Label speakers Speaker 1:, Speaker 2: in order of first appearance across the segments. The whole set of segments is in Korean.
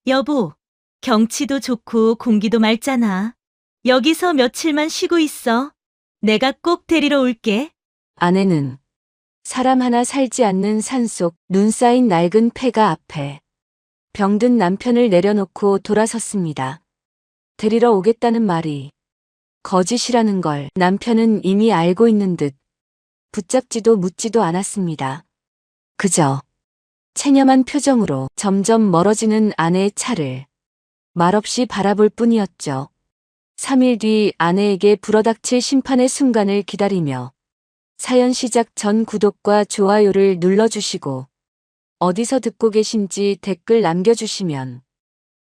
Speaker 1: 여보, 경치도 좋고 공기도 맑잖아. 여기서 며칠만 쉬고 있어. 내가 꼭 데리러 올게.
Speaker 2: 아내는 사람 하나 살지 않는 산속 눈 쌓인 낡은 폐가 앞에 병든 남편을 내려놓고 돌아섰습니다. 데리러 오겠다는 말이 거짓이라는 걸 남편은 이미 알고 있는 듯 붙잡지도 묻지도 않았습니다. 그저 체념한 표정으로 점점 멀어지는 아내의 차를 말없이 바라볼 뿐이었죠. 3일 뒤 아내에게 불어닥칠 심판의 순간을 기다리며 사연 시작 전 구독과 좋아요를 눌러주시고 어디서 듣고 계신지 댓글 남겨주시면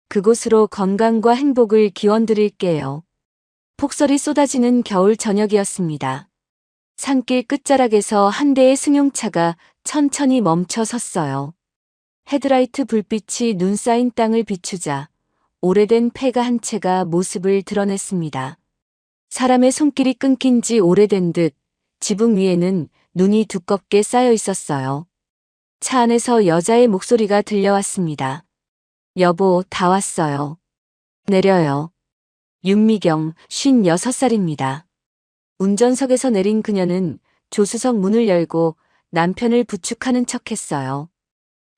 Speaker 2: 그곳으로 건강과 행복을 기원드릴게요. 폭설이 쏟아지는 겨울 저녁이었습니다. 산길 끝자락에서 한 대의 승용차가 천천히 멈춰 섰어요. 헤드라이트 불빛이 눈 쌓인 땅을 비추자 오래된 폐가 한 채가 모습을 드러냈습니다. 사람의 손길이 끊긴 지 오래된 듯 지붕 위에는 눈이 두껍게 쌓여 있었어요. 차 안에서 여자의 목소리가 들려왔습니다. 여보, 다 왔어요. 내려요. 윤미경, 56살입니다. 운전석에서 내린 그녀는 조수석 문을 열고 남편을 부축하는 척했어요.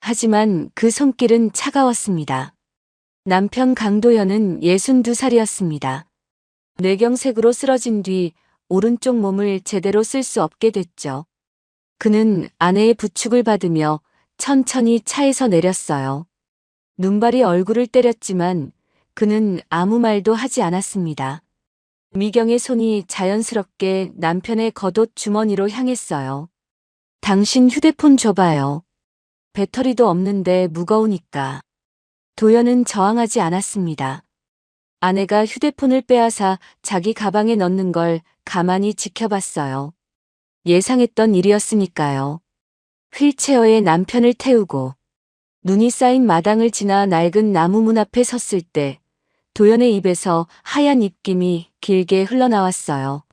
Speaker 2: 하지만 그 손길은 차가웠습니다. 남편 강도현은 62살이었습니다. 뇌경색으로 쓰러진 뒤 오른쪽 몸을 제대로 쓸 수 없게 됐죠. 그는 아내의 부축을 받으며 천천히 차에서 내렸어요. 눈발이 얼굴을 때렸지만 그는 아무 말도 하지 않았습니다. 미경의 손이 자연스럽게 남편의 겉옷 주머니로 향했어요. 당신 휴대폰 줘봐요. 배터리도 없는데 무거우니까. 도연은 저항하지 않았습니다. 아내가 휴대폰을 빼앗아 자기 가방에 넣는 걸 가만히 지켜봤어요. 예상했던 일이었으니까요. 휠체어에 남편을 태우고 눈이 쌓인 마당을 지나 낡은 나무 문 앞에 섰을 때 도연의 입에서 하얀 입김이 길게 흘러나왔어요.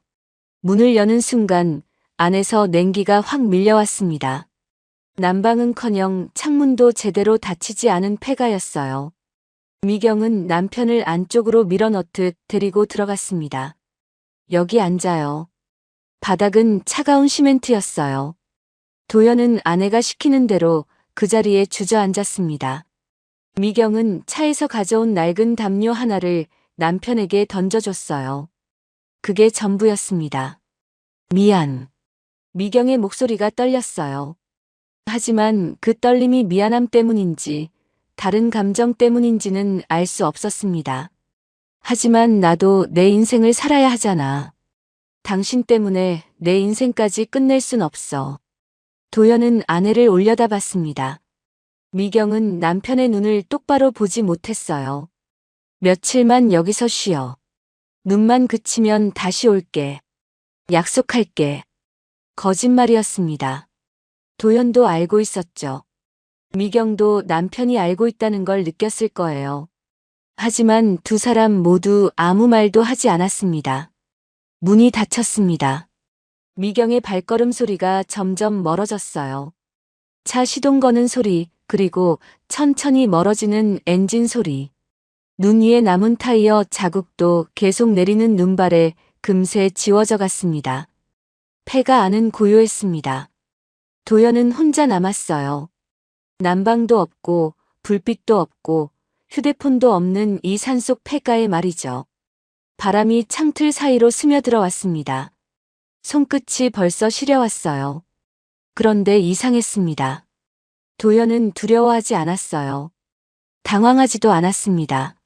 Speaker 2: 문을 여는 순간 안에서 냉기가 확 밀려왔습니다. 난방은커녕 창문도 제대로 닫히지 않은 폐가였어요. 미경은 남편을 안쪽으로 밀어넣듯 데리고 들어갔습니다. 여기 앉아요. 바닥은 차가운 시멘트였어요. 도연은 아내가 시키는 대로 그 자리에 주저앉았습니다. 미경은 차에서 가져온 낡은 담요 하나를 남편에게 던져줬어요. 그게 전부였습니다. 미안. 미경의 목소리가 떨렸어요. 하지만 그 떨림이 미안함 때문인지 다른 감정 때문인지는 알 수 없었습니다. 하지만 나도 내 인생을 살아야 하잖아. 당신 때문에 내 인생까지 끝낼 순 없어. 도연은 아내를 올려다봤습니다. 미경은 남편의 눈을 똑바로 보지 못했어요. 며칠만 여기서 쉬어. 눈만 그치면 다시 올게. 약속할게. 거짓말이었습니다. 도연도 알고 있었죠. 미경도 남편이 알고 있다는 걸 느꼈을 거예요. 하지만 두 사람 모두 아무 말도 하지 않았습니다. 문이 닫혔습니다. 미경의 발걸음 소리가 점점 멀어졌어요. 차 시동 거는 소리, 그리고 천천히 멀어지는 엔진 소리. 눈 위에 남은 타이어 자국도 계속 내리는 눈발에 금세 지워져 갔습니다. 폐가 안은 고요했습니다. 도연은 혼자 남았어요. 난방도 없고 불빛도 없고 휴대폰도 없는 이 산속 폐가에 말이죠. 바람이 창틀 사이로 스며들어 왔습니다. 손끝이 벌써 시려왔어요. 그런데 이상했습니다. 도연은 두려워하지 않았어요. 당황하지도 않았습니다.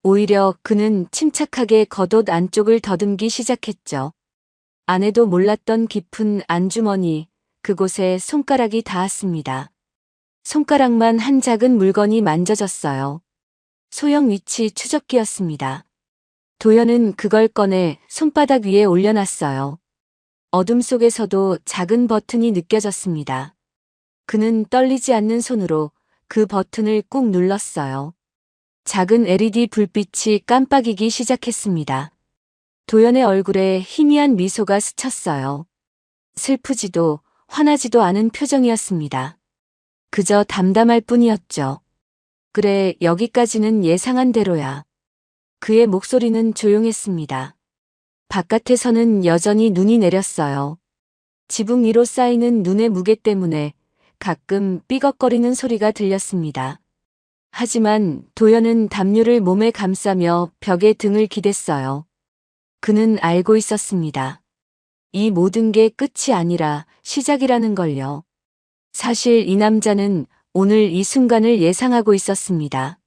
Speaker 2: 오히려 그는 침착하게 겉옷 안쪽을 더듬기 시작했죠. 아내도 몰랐던 깊은 안주머니, 그곳에 손가락이 닿았습니다. 손가락만 한 작은 물건이 만져졌어요. 소형 위치 추적기였습니다. 도연은 그걸 꺼내 손바닥 위에 올려놨어요. 어둠 속에서도 작은 버튼이 느껴졌습니다. 그는 떨리지 않는 손으로 그 버튼을 꾹 눌렀어요. 작은 LED 불빛이 깜빡이기 시작했습니다. 도연의 얼굴에 희미한 미소가 스쳤어요. 슬프지도 화나지도 않은 표정이었습니다. 그저 담담할 뿐이었죠. 그래, 여기까지는 예상한 대로야. 그의 목소리는 조용했습니다. 바깥에서는 여전히 눈이 내렸어요. 지붕 위로 쌓이는 눈의 무게 때문에 가끔 삐걱거리는 소리가 들렸습니다. 하지만 도연은 담요를 몸에 감싸며 벽에 등을 기댔어요. 그는 알고 있었습니다. 이 모든 게 끝이 아니라 시작이라는 걸요. 사실 이 남자는 오늘 이 순간을 예상하고 있었습니다.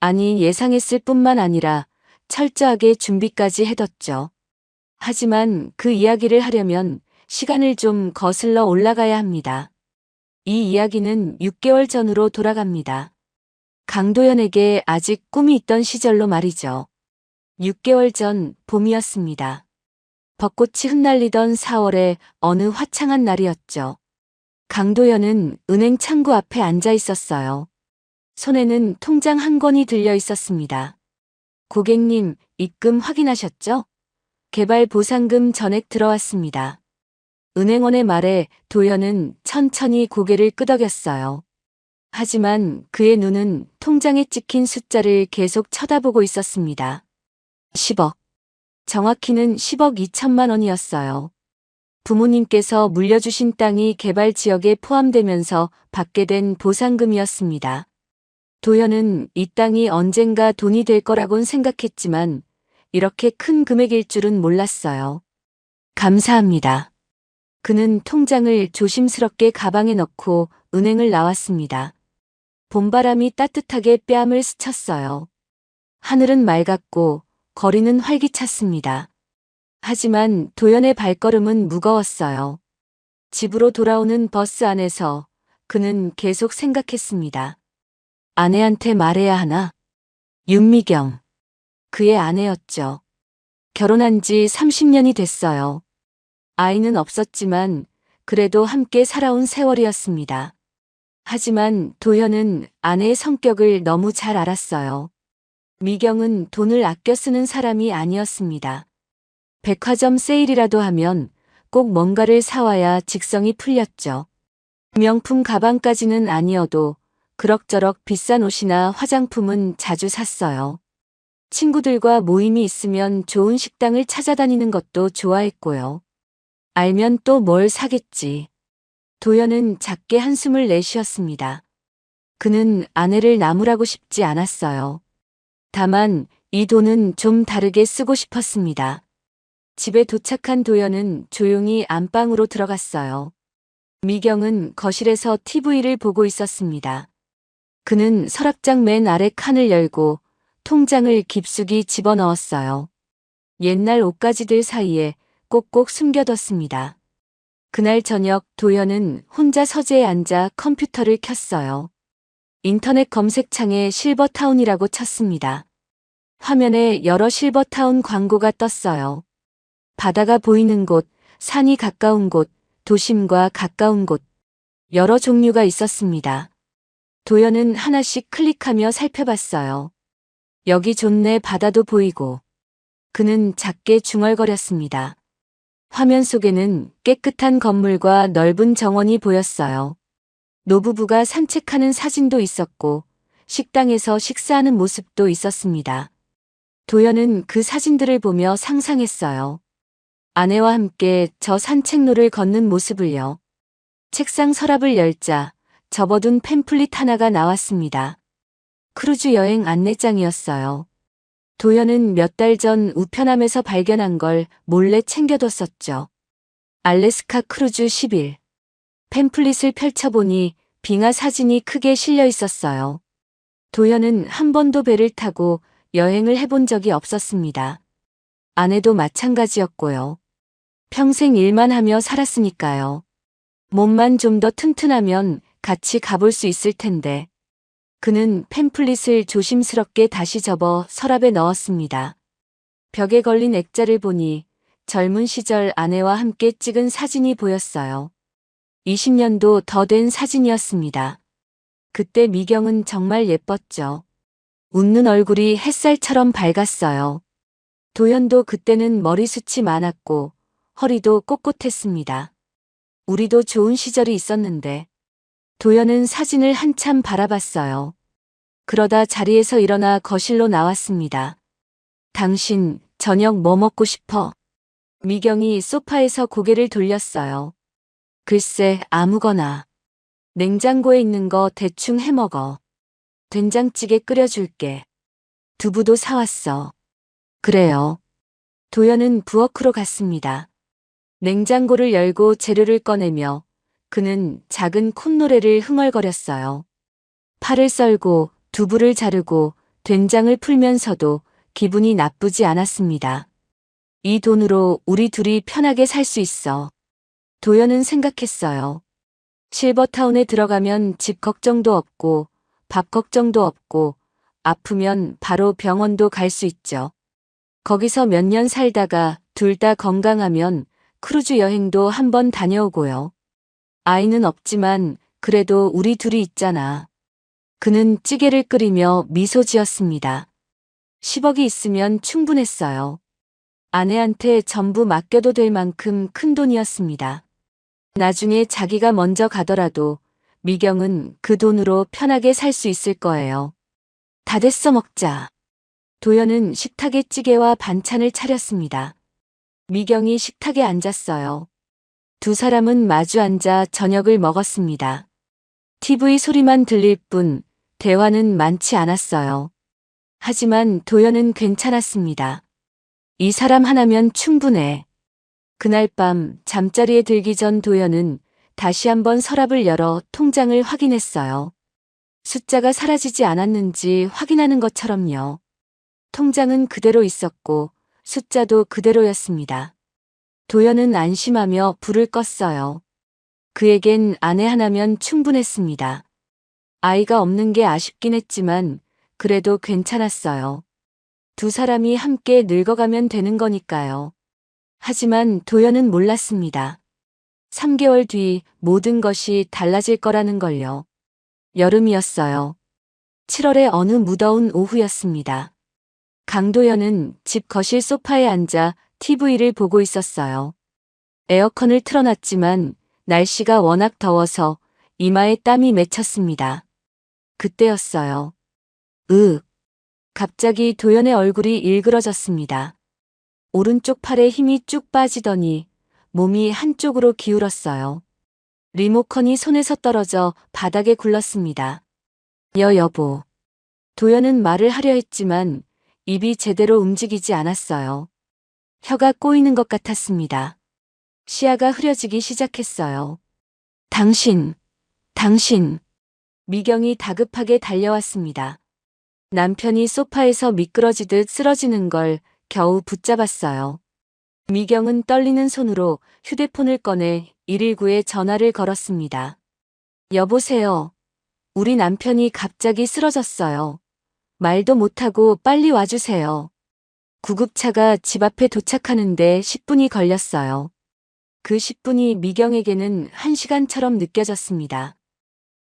Speaker 2: 아니, 예상했을 뿐만 아니라 철저하게 준비까지 해뒀죠. 하지만 그 이야기를 하려면 시간을 좀 거슬러 올라가야 합니다. 이 이야기는 6개월 전으로 돌아갑니다. 강도연에게 아직 꿈이 있던 시절로 말이죠. 6개월 전 봄이었습니다. 벚꽃이 흩날리던 4월의 어느 화창한 날이었죠. 강도연은 은행 창구 앞에 앉아 있었어요. 손에는 통장 한 권이 들려 있었습니다. 고객님, 입금 확인하셨죠? 개발 보상금 전액 들어왔습니다. 은행원의 말에 도연은 천천히 고개를 끄덕였어요. 하지만 그의 눈은 통장에 찍힌 숫자를 계속 쳐다보고 있었습니다. 10억. 정확히는 10억 2천만 원이었어요. 부모님께서 물려주신 땅이 개발 지역에 포함되면서 받게 된 보상금이었습니다. 도연은 이 땅이 언젠가 돈이 될 거라곤 생각했지만 이렇게 큰 금액일 줄은 몰랐어요. 감사합니다. 그는 통장을 조심스럽게 가방에 넣고 은행을 나왔습니다. 봄바람이 따뜻하게 뺨을 스쳤어요. 하늘은 맑았고 거리는 활기찼습니다. 하지만 도연의 발걸음은 무거웠어요. 집으로 돌아오는 버스 안에서 그는 계속 생각했습니다. 아내한테 말해야 하나? 윤미경. 그의 아내였죠. 결혼한 지 30년이 됐어요. 아이는 없었지만 그래도 함께 살아온 세월이었습니다. 하지만 도현은 아내의 성격을 너무 잘 알았어요. 미경은 돈을 아껴 쓰는 사람이 아니었습니다. 백화점 세일이라도 하면 꼭 뭔가를 사와야 직성이 풀렸죠. 명품 가방까지는 아니어도 그럭저럭 비싼 옷이나 화장품은 자주 샀어요. 친구들과 모임이 있으면 좋은 식당을 찾아다니는 것도 좋아했고요. 알면 또 뭘 사겠지. 도연은 작게 한숨을 내쉬었습니다. 그는 아내를 나무라고 싶지 않았어요. 다만 이 돈은 좀 다르게 쓰고 싶었습니다. 집에 도착한 도연은 조용히 안방으로 들어갔어요. 미경은 거실에서 TV를 보고 있었습니다. 그는 서랍장 맨 아래 칸을 열고 통장을 깊숙이 집어넣었어요. 옛날 옷가지들 사이에 꼭꼭 숨겨뒀습니다. 그날 저녁 도연은 혼자 서재에 앉아 컴퓨터를 켰어요. 인터넷 검색창에 실버타운이라고 쳤습니다. 화면에 여러 실버타운 광고가 떴어요. 바다가 보이는 곳, 산이 가까운 곳, 도심과 가까운 곳. 여러 종류가 있었습니다. 도연은 하나씩 클릭하며 살펴봤어요. 여기 좋네, 바다도 보이고. 그는 작게 중얼거렸습니다. 화면 속에는 깨끗한 건물과 넓은 정원이 보였어요. 노부부가 산책하는 사진도 있었고 식당에서 식사하는 모습도 있었습니다. 도연은 그 사진들을 보며 상상했어요. 아내와 함께 저 산책로를 걷는 모습을요. 책상 서랍을 열자 접어둔 팸플릿 하나가 나왔습니다. 크루즈 여행 안내장이었어요. 도연은 몇 달 전 우편함에서 발견한 걸 몰래 챙겨뒀었죠. 알래스카 크루즈 10일. 팸플릿을 펼쳐보니 빙하 사진이 크게 실려 있었어요. 도연은 한 번도 배를 타고 여행을 해본 적이 없었습니다. 아내도 마찬가지였고요. 평생 일만 하며 살았으니까요. 몸만 좀 더 튼튼하면 같이 가볼 수 있을 텐데. 그는 팸플릿을 조심스럽게 다시 접어 서랍에 넣었습니다. 벽에 걸린 액자를 보니 젊은 시절 아내와 함께 찍은 사진이 보였어요. 20년도 더 된 사진이었습니다. 그때 미경은 정말 예뻤죠. 웃는 얼굴이 햇살처럼 밝았어요. 도연도 그때는 머리숱이 많았고 허리도 꼿꼿했습니다. 우리도 좋은 시절이 있었는데. 도연은 사진을 한참 바라봤어요. 그러다 자리에서 일어나 거실로 나왔습니다. 당신, 저녁 뭐 먹고 싶어? 미경이 소파에서 고개를 돌렸어요. 글쎄, 아무거나. 냉장고에 있는 거 대충 해 먹어. 된장찌개 끓여줄게. 두부도 사왔어. 그래요. 도연은 부엌으로 갔습니다. 냉장고를 열고 재료를 꺼내며 그는 작은 콧노래를 흥얼거렸어요. 파를 썰고 두부를 자르고 된장을 풀면서도 기분이 나쁘지 않았습니다. 이 돈으로 우리 둘이 편하게 살 수 있어. 도연은 생각했어요. 실버타운에 들어가면 집 걱정도 없고 밥 걱정도 없고 아프면 바로 병원도 갈 수 있죠. 거기서 몇 년 살다가 둘 다 건강하면 크루즈 여행도 한번 다녀오고요. 아이는 없지만 그래도 우리 둘이 있잖아. 그는 찌개를 끓이며 미소 지었습니다. 10억이 있으면 충분했어요. 아내한테 전부 맡겨도 될 만큼 큰 돈이었습니다. 나중에 자기가 먼저 가더라도 미경은 그 돈으로 편하게 살 수 있을 거예요. 다 됐어, 먹자. 도연은 식탁에 찌개와 반찬을 차렸습니다. 미경이 식탁에 앉았어요. 두 사람은 마주 앉아 저녁을 먹었습니다. TV 소리만 들릴 뿐 대화는 많지 않았어요. 하지만 도연은 괜찮았습니다. 이 사람 하나면 충분해. 그날 밤 잠자리에 들기 전 도연은 다시 한번 서랍을 열어 통장을 확인했어요. 숫자가 사라지지 않았는지 확인하는 것처럼요. 통장은 그대로 있었고 숫자도 그대로였습니다. 도연은 안심하며 불을 껐어요. 그에겐 아내 하나면 충분했습니다. 아이가 없는 게 아쉽긴 했지만 그래도 괜찮았어요. 두 사람이 함께 늙어가면 되는 거니까요. 하지만 도연은 몰랐습니다. 3개월 뒤 모든 것이 달라질 거라는 걸요. 여름이었어요. 7월의 어느 무더운 오후였습니다. 강도연은 집 거실 소파에 앉아 TV를 보고 있었어요. 에어컨을 틀어놨지만 날씨가 워낙 더워서 이마에 땀이 맺혔습니다. 그때였어요. 갑자기 도연의 얼굴이 일그러졌습니다. 오른쪽 팔에 힘이 쭉 빠지더니 몸이 한쪽으로 기울었어요. 리모컨이 손에서 떨어져 바닥에 굴렀습니다. 여보. 도연은 말을 하려 했지만 입이 제대로 움직이지 않았어요. 혀가 꼬이는 것 같았습니다. 시야가 흐려지기 시작했어요. 당신. 미경이 다급하게 달려왔습니다. 남편이 소파에서 미끄러지듯 쓰러지는 걸 겨우 붙잡았어요. 미경은 떨리는 손으로 휴대폰을 꺼내 119에 전화를 걸었습니다. 여보세요. 우리 남편이 갑자기 쓰러졌어요. 말도 못하고 빨리 와주세요. 구급차가 집 앞에 도착하는데 10분이 걸렸어요. 그 10분이 미경에게는 1시간처럼 느껴졌습니다.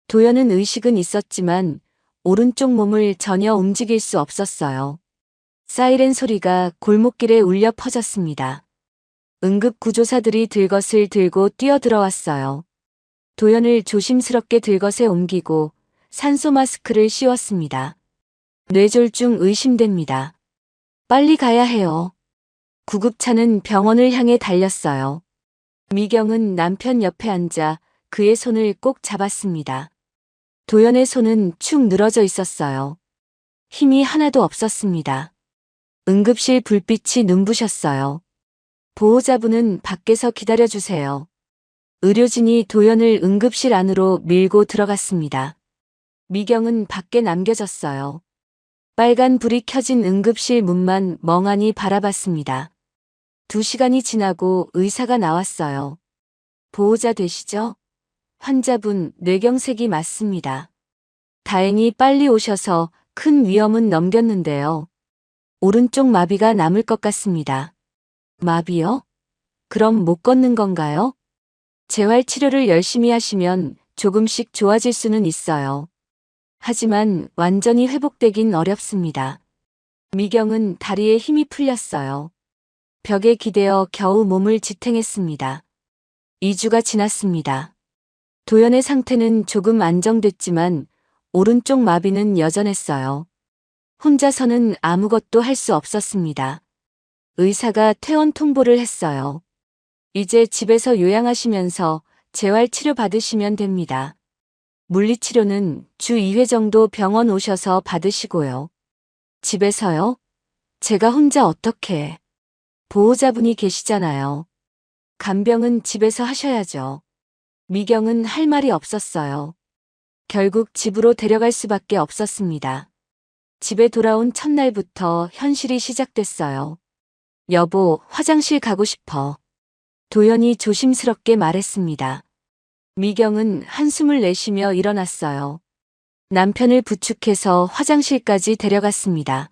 Speaker 2: 도연은 의식은 있었지만 오른쪽 몸을 전혀 움직일 수 없었어요. 사이렌 소리가 골목길에 울려 퍼졌습니다. 응급구조사들이 들것을 들고 뛰어들어왔어요. 도연을 조심스럽게 들것에 옮기고 산소 마스크를 씌웠습니다. 뇌졸중 의심됩니다. 빨리 가야 해요. 구급차는 병원을 향해 달렸어요. 미경은 남편 옆에 앉아 그의 손을 꼭 잡았습니다. 도연의 손은 축 늘어져 있었어요. 힘이 하나도 없었습니다. 응급실 불빛이 눈부셨어요. 보호자분은 밖에서 기다려주세요. 의료진이 도연을 응급실 안으로 밀고 들어갔습니다. 미경은 밖에 남겨졌어요. 빨간 불이 켜진 응급실 문만 멍하니 바라봤습니다. 2시간이 지나고 의사가 나왔어요. 보호자 되시죠? 환자분 뇌경색이 맞습니다. 다행히 빨리 오셔서 큰 위험은 넘겼는데요. 오른쪽 마비가 남을 것 같습니다. 마비요? 그럼 못 걷는 건가요? 재활 치료를 열심히 하시면 조금씩 좋아질 수는 있어요. 하지만 완전히 회복되긴 어렵습니다. 미경은 다리에 힘이 풀렸어요. 벽에 기대어 겨우 몸을 지탱했습니다. 2주가 지났습니다. 도연의 상태는 조금 안정됐지만 오른쪽 마비는 여전했어요. 혼자서는 아무것도 할 수 없었습니다. 의사가 퇴원 통보를 했어요. 이제 집에서 요양하시면서 재활치료 받으시면 됩니다. 물리치료는 주 2회 정도 병원 오셔서 받으시고요. 집에서요? 제가 혼자 어떻게? 보호자분이 계시잖아요. 간병은 집에서 하셔야죠. 미경은 할 말이 없었어요. 결국 집으로 데려갈 수밖에 없었습니다. 집에 돌아온 첫날부터 현실이 시작됐어요. 여보, 화장실 가고 싶어. 도연이 조심스럽게 말했습니다. 미경은 한숨을 내쉬며 일어났어요. 남편을 부축해서 화장실까지 데려갔습니다.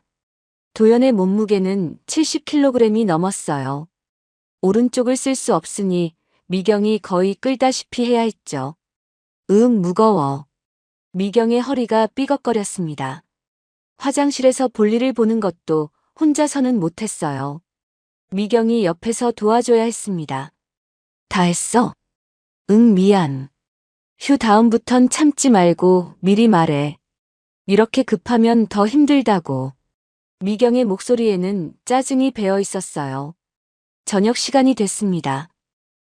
Speaker 2: 도연의 몸무게는 70kg이 넘었어요. 오른쪽을 쓸 수 없으니 미경이 거의 끌다시피 해야 했죠. 무거워. 미경의 허리가 삐걱거렸습니다. 화장실에서 볼일을 보는 것도 혼자서는 못했어요. 미경이 옆에서 도와줘야 했습니다. 다 했어? 응, 미안. 휴, 다음부턴 참지 말고 미리 말해. 이렇게 급하면 더 힘들다고. 미경의 목소리에는 짜증이 배어 있었어요. 저녁 시간이 됐습니다.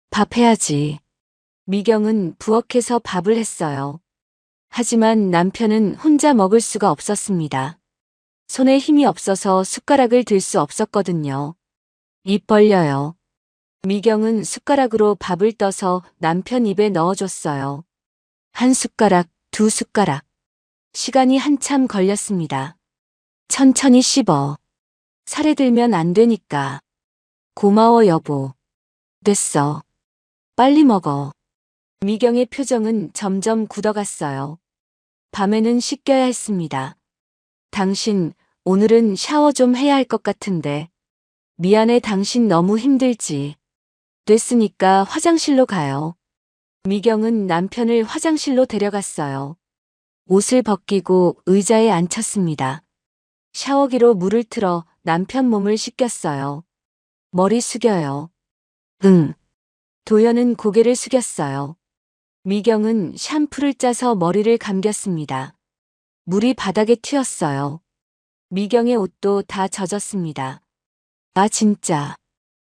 Speaker 2: 밥 해야지. 미경은 부엌에서 밥을 했어요. 하지만 남편은 혼자 먹을 수가 없었습니다. 손에 힘이 없어서 숟가락을 들 수 없었거든요. 입 벌려요. 미경은 숟가락으로 밥을 떠서 남편 입에 넣어줬어요. 한 숟가락, 두 숟가락. 시간이 한참 걸렸습니다. 천천히 씹어. 살에 들면 안 되니까. 고마워, 여보. 됐어. 빨리 먹어. 미경의 표정은 점점 굳어갔어요. 밤에는 씻겨야 했습니다. 당신, 오늘은 샤워 좀 해야 할 것 같은데. 미안해, 당신 너무 힘들지. 됐으니까 화장실로 가요. 미경은 남편을 화장실로 데려갔어요. 옷을 벗기고 의자에 앉혔습니다. 샤워기로 물을 틀어 남편 몸을 씻겼어요. 머리 숙여요. 응. 도연은 고개를 숙였어요. 미경은 샴푸를 짜서 머리를 감겼습니다. 물이 바닥에 튀었어요. 미경의 옷도 다 젖었습니다. 아, 진짜.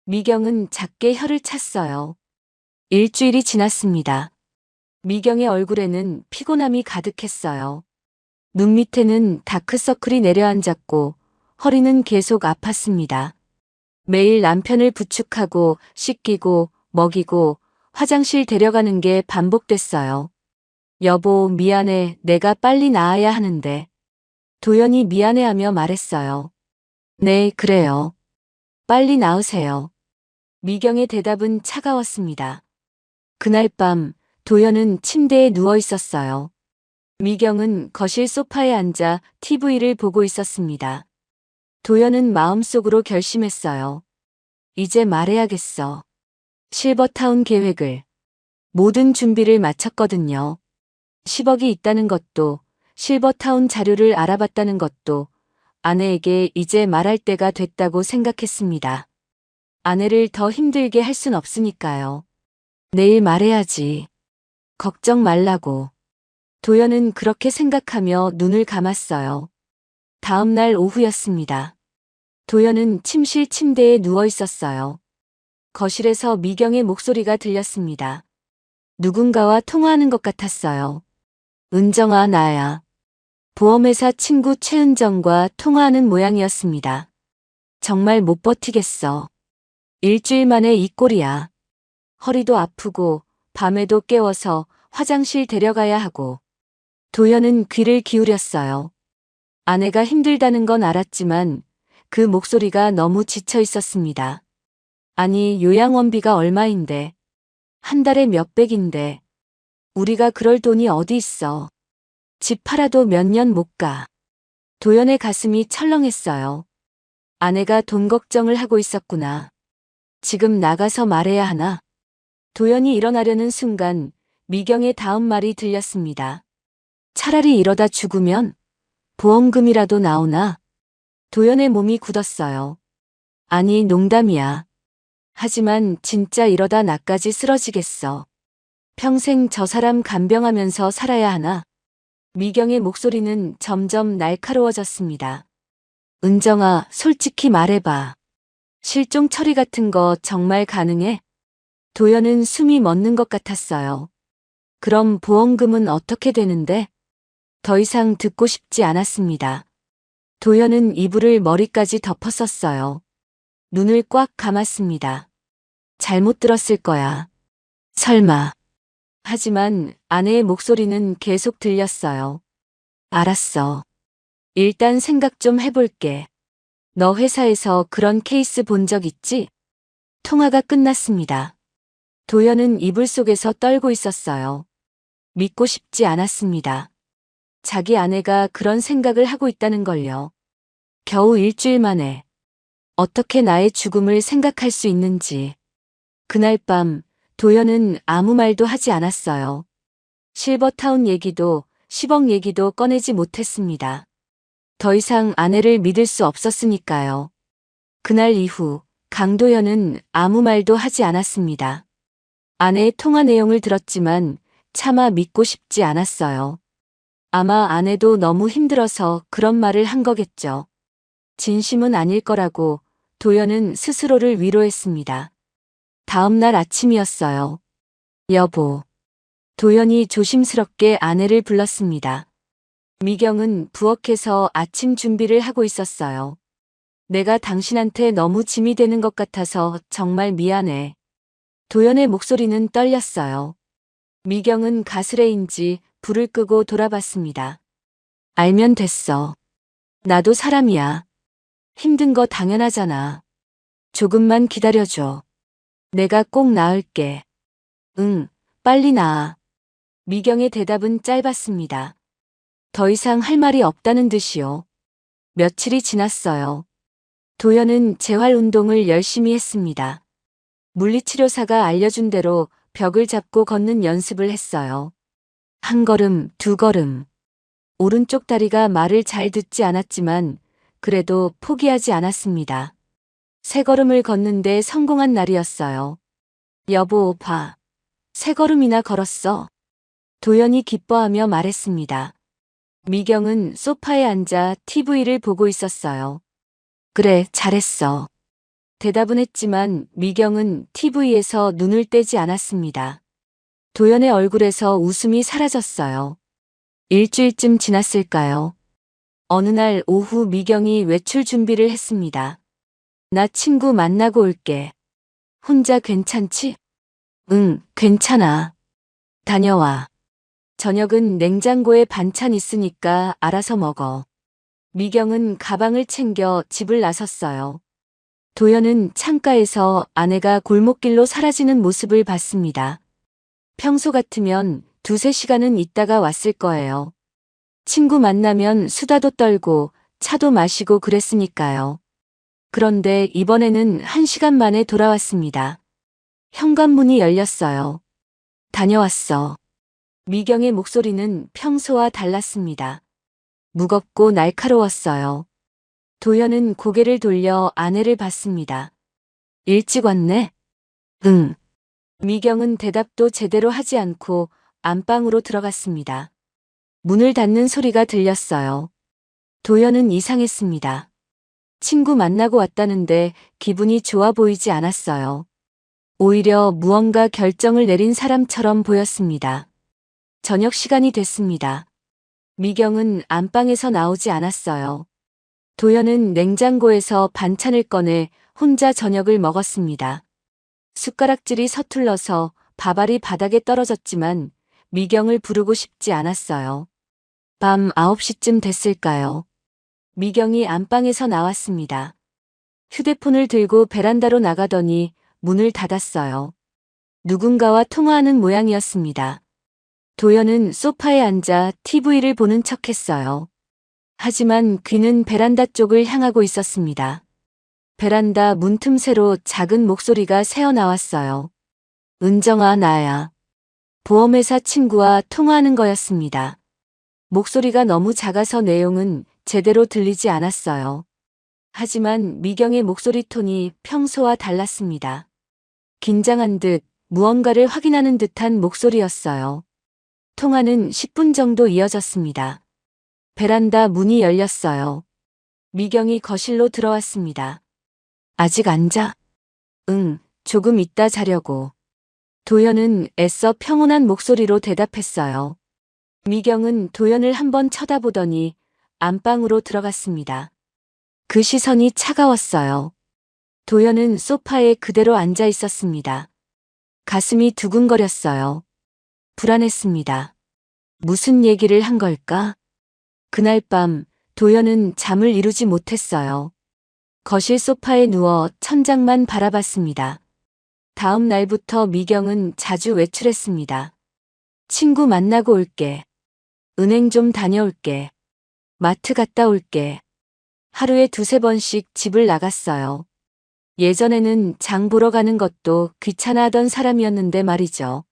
Speaker 2: 미경은 작게 혀를 찼어요. 일주일이 지났습니다. 미경의 얼굴에는 피곤함이 가득했어요. 눈 밑에는 다크서클이 내려앉았고 허리는 계속 아팠습니다. 매일 남편을 부축하고 씻기고 먹이고 화장실 데려가는 게 반복됐어요. 여보, 미안해. 내가 빨리 나아야 하는데. 도연이 미안해하며 말했어요. 네, 그래요. 빨리 나으세요. 미경의 대답은 차가웠습니다. 그날 밤 도연은 침대에 누워 있었어요. 미경은 거실 소파에 앉아 TV를 보고 있었습니다. 도연은 마음속으로 결심했어요. 이제 말해야겠어. 실버타운 계획을. 모든 준비를 마쳤거든요. 10억이 있다는 것도, 실버타운 자료를 알아봤다는 것도 아내에게 이제 말할 때가 됐다고 생각했습니다. 아내를 더 힘들게 할 순 없으니까요. 내일 말해야지. 걱정 말라고. 도연은 그렇게 생각하며 눈을 감았어요. 다음 날 오후였습니다. 도연은 침실 침대에 누워 있었어요. 거실에서 미경의 목소리가 들렸습니다. 누군가와 통화하는 것 같았어요. 은정아, 나야. 보험회사 친구 최은정과 통화하는 모양이었습니다. 정말 못 버티겠어. 일주일 만에 이 꼴이야. 허리도 아프고 밤에도 깨워서 화장실 데려가야 하고. 도연은 귀를 기울였어요. 아내가 힘들다는 건 알았지만 그 목소리가 너무 지쳐 있었습니다. 아니, 요양원비가 얼마인데. 한 달에 몇백인데. 우리가 그럴 돈이 어디 있어. 집 팔아도 몇 년 못 가. 도연의 가슴이 철렁했어요. 아내가 돈 걱정을 하고 있었구나. 지금 나가서 말해야 하나? 도연이 일어나려는 순간 미경의 다음 말이 들렸습니다. 차라리 이러다 죽으면 보험금이라도 나오나? 도연의 몸이 굳었어요. 아니, 농담이야. 하지만 진짜 이러다 나까지 쓰러지겠어. 평생 저 사람 간병하면서 살아야 하나? 미경의 목소리는 점점 날카로워졌습니다. 은정아, 솔직히 말해봐. 실종 처리 같은 거 정말 가능해? 도연은 숨이 멎는 것 같았어요. 그럼 보험금은 어떻게 되는데? 더 이상 듣고 싶지 않았습니다. 도연은 이불을 머리까지 덮었었어요. 눈을 꽉 감았습니다. 잘못 들었을 거야. 설마. 하지만 아내의 목소리는 계속 들렸어요. 알았어. 일단 생각 좀 해볼게. 너 회사에서 그런 케이스 본 적 있지? 통화가 끝났습니다. 도연은 이불 속에서 떨고 있었어요. 믿고 싶지 않았습니다. 자기 아내가 그런 생각을 하고 있다는 걸요. 겨우 일주일 만에. 어떻게 나의 죽음을 생각할 수 있는지. 그날 밤 도연은 아무 말도 하지 않았어요. 실버타운 얘기도 10억 얘기도 꺼내지 못했습니다. 더 이상 아내를 믿을 수 없었으니까요. 그날 이후 강도연은 아무 말도 하지 않았습니다. 아내의 통화 내용을 들었지만 차마 믿고 싶지 않았어요. 아마 아내도 너무 힘들어서 그런 말을 한 거겠죠. 진심은 아닐 거라고 도연은 스스로를 위로했습니다. 다음 날 아침이었어요. 여보. 도연이 조심스럽게 아내를 불렀습니다. 미경은 부엌에서 아침 준비를 하고 있었어요. 내가 당신한테 너무 짐이 되는 것 같아서 정말 미안해. 도연의 목소리는 떨렸어요. 미경은 가스레인지 불을 끄고 돌아봤습니다. 알면 됐어. 나도 사람이야. 힘든 거 당연하잖아. 조금만 기다려줘. 내가 꼭 나을게. 응, 빨리 나아. 미경의 대답은 짧았습니다. 더 이상 할 말이 없다는 듯이요. 며칠이 지났어요. 도연은 재활 운동을 열심히 했습니다. 물리치료사가 알려준 대로 벽을 잡고 걷는 연습을 했어요. 한 걸음, 두 걸음. 오른쪽 다리가 말을 잘 듣지 않았지만 그래도 포기하지 않았습니다. 세 걸음을 걷는데 성공한 날이었어요. 여보, 봐. 세 걸음이나 걸었어. 도연이 기뻐하며 말했습니다. 미경은 소파에 앉아 TV를 보고 있었어요. 그래, 잘했어. 대답은 했지만 미경은 TV에서 눈을 떼지 않았습니다. 도연의 얼굴에서 웃음이 사라졌어요. 일주일쯤 지났을까요? 어느 날 오후 미경이 외출 준비를 했습니다. 나 친구 만나고 올게. 혼자 괜찮지? 응, 괜찮아. 다녀와. 저녁은 냉장고에 반찬 있으니까 알아서 먹어. 미경은 가방을 챙겨 집을 나섰어요. 도연은 창가에서 아내가 골목길로 사라지는 모습을 봤습니다. 평소 같으면 두세 시간은 있다가 왔을 거예요. 친구 만나면 수다도 떨고 차도 마시고 그랬으니까요. 그런데 이번에는 1시간 만에 돌아왔습니다. 현관문이 열렸어요. 다녀왔어. 미경의 목소리는 평소와 달랐습니다. 무겁고 날카로웠어요. 도연은 고개를 돌려 아내를 봤습니다. 일찍 왔네? 응. 미경은 대답도 제대로 하지 않고 안방으로 들어갔습니다. 문을 닫는 소리가 들렸어요. 도연은 이상했습니다. 친구 만나고 왔다는데 기분이 좋아 보이지 않았어요. 오히려 무언가 결정을 내린 사람처럼 보였습니다. 저녁 시간이 됐습니다. 미경은 안방에서 나오지 않았어요. 도연은 냉장고에서 반찬을 꺼내 혼자 저녁을 먹었습니다. 숟가락질이 서툴러서 밥알이 바닥에 떨어졌지만 미경을 부르고 싶지 않았어요. 밤 9시쯤 됐을까요? 미경이 안방에서 나왔습니다. 휴대폰을 들고 베란다로 나가더니 문을 닫았어요. 누군가와 통화하는 모양이었습니다. 도연은 소파에 앉아 TV를 보는 척했어요. 하지만 귀는 베란다 쪽을 향하고 있었습니다. 베란다 문틈새로 작은 목소리가 새어나왔어요. 은정아, 나야. 보험회사 친구와 통화하는 거였습니다. 목소리가 너무 작아서 내용은 제대로 들리지 않았어요. 하지만 미경의 목소리 톤이 평소와 달랐습니다. 긴장한 듯 무언가를 확인하는 듯한 목소리였어요. 통화는 10분 정도 이어졌습니다. 베란다 문이 열렸어요. 미경이 거실로 들어왔습니다. 아직 안 자? 응, 조금 이따 자려고. 도연은 애써 평온한 목소리로 대답했어요. 미경은 도연을 한번 쳐다보더니 안방으로 들어갔습니다. 그 시선이 차가웠어요. 도연은 소파에 그대로 앉아 있었습니다. 가슴이 두근거렸어요. 불안했습니다. 무슨 얘기를 한 걸까? 그날 밤 도연은 잠을 이루지 못했어요. 거실 소파에 누워 천장만 바라봤습니다. 다음 날부터 미경은 자주 외출했습니다. 친구 만나고 올게. 은행 좀 다녀올게. 마트 갔다 올게. 하루에 두세 번씩 집을 나갔어요. 예전에는 장 보러 가는 것도 귀찮아하던 사람이었는데 말이죠.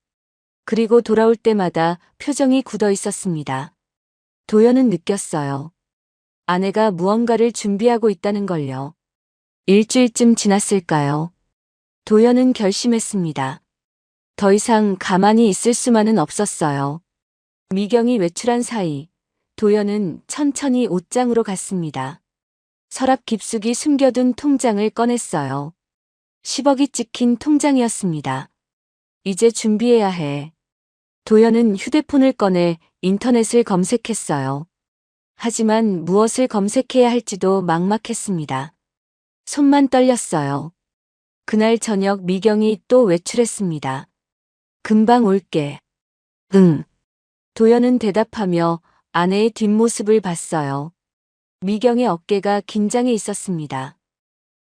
Speaker 2: 그리고 돌아올 때마다 표정이 굳어 있었습니다. 도연은 느꼈어요. 아내가 무언가를 준비하고 있다는 걸요. 일주일쯤 지났을까요? 도연은 결심했습니다. 더 이상 가만히 있을 수만은 없었어요. 미경이 외출한 사이 도연은 천천히 옷장으로 갔습니다. 서랍 깊숙이 숨겨둔 통장을 꺼냈어요. 10억이 찍힌 통장이었습니다. 이제 준비해야 해. 도연은 휴대폰을 꺼내 인터넷을 검색했어요. 하지만 무엇을 검색해야 할지도 막막했습니다. 손만 떨렸어요. 그날 저녁 미경이 또 외출했습니다. 금방 올게. 응. 도연은 대답하며 아내의 뒷모습을 봤어요. 미경의 어깨가 긴장해 있었습니다.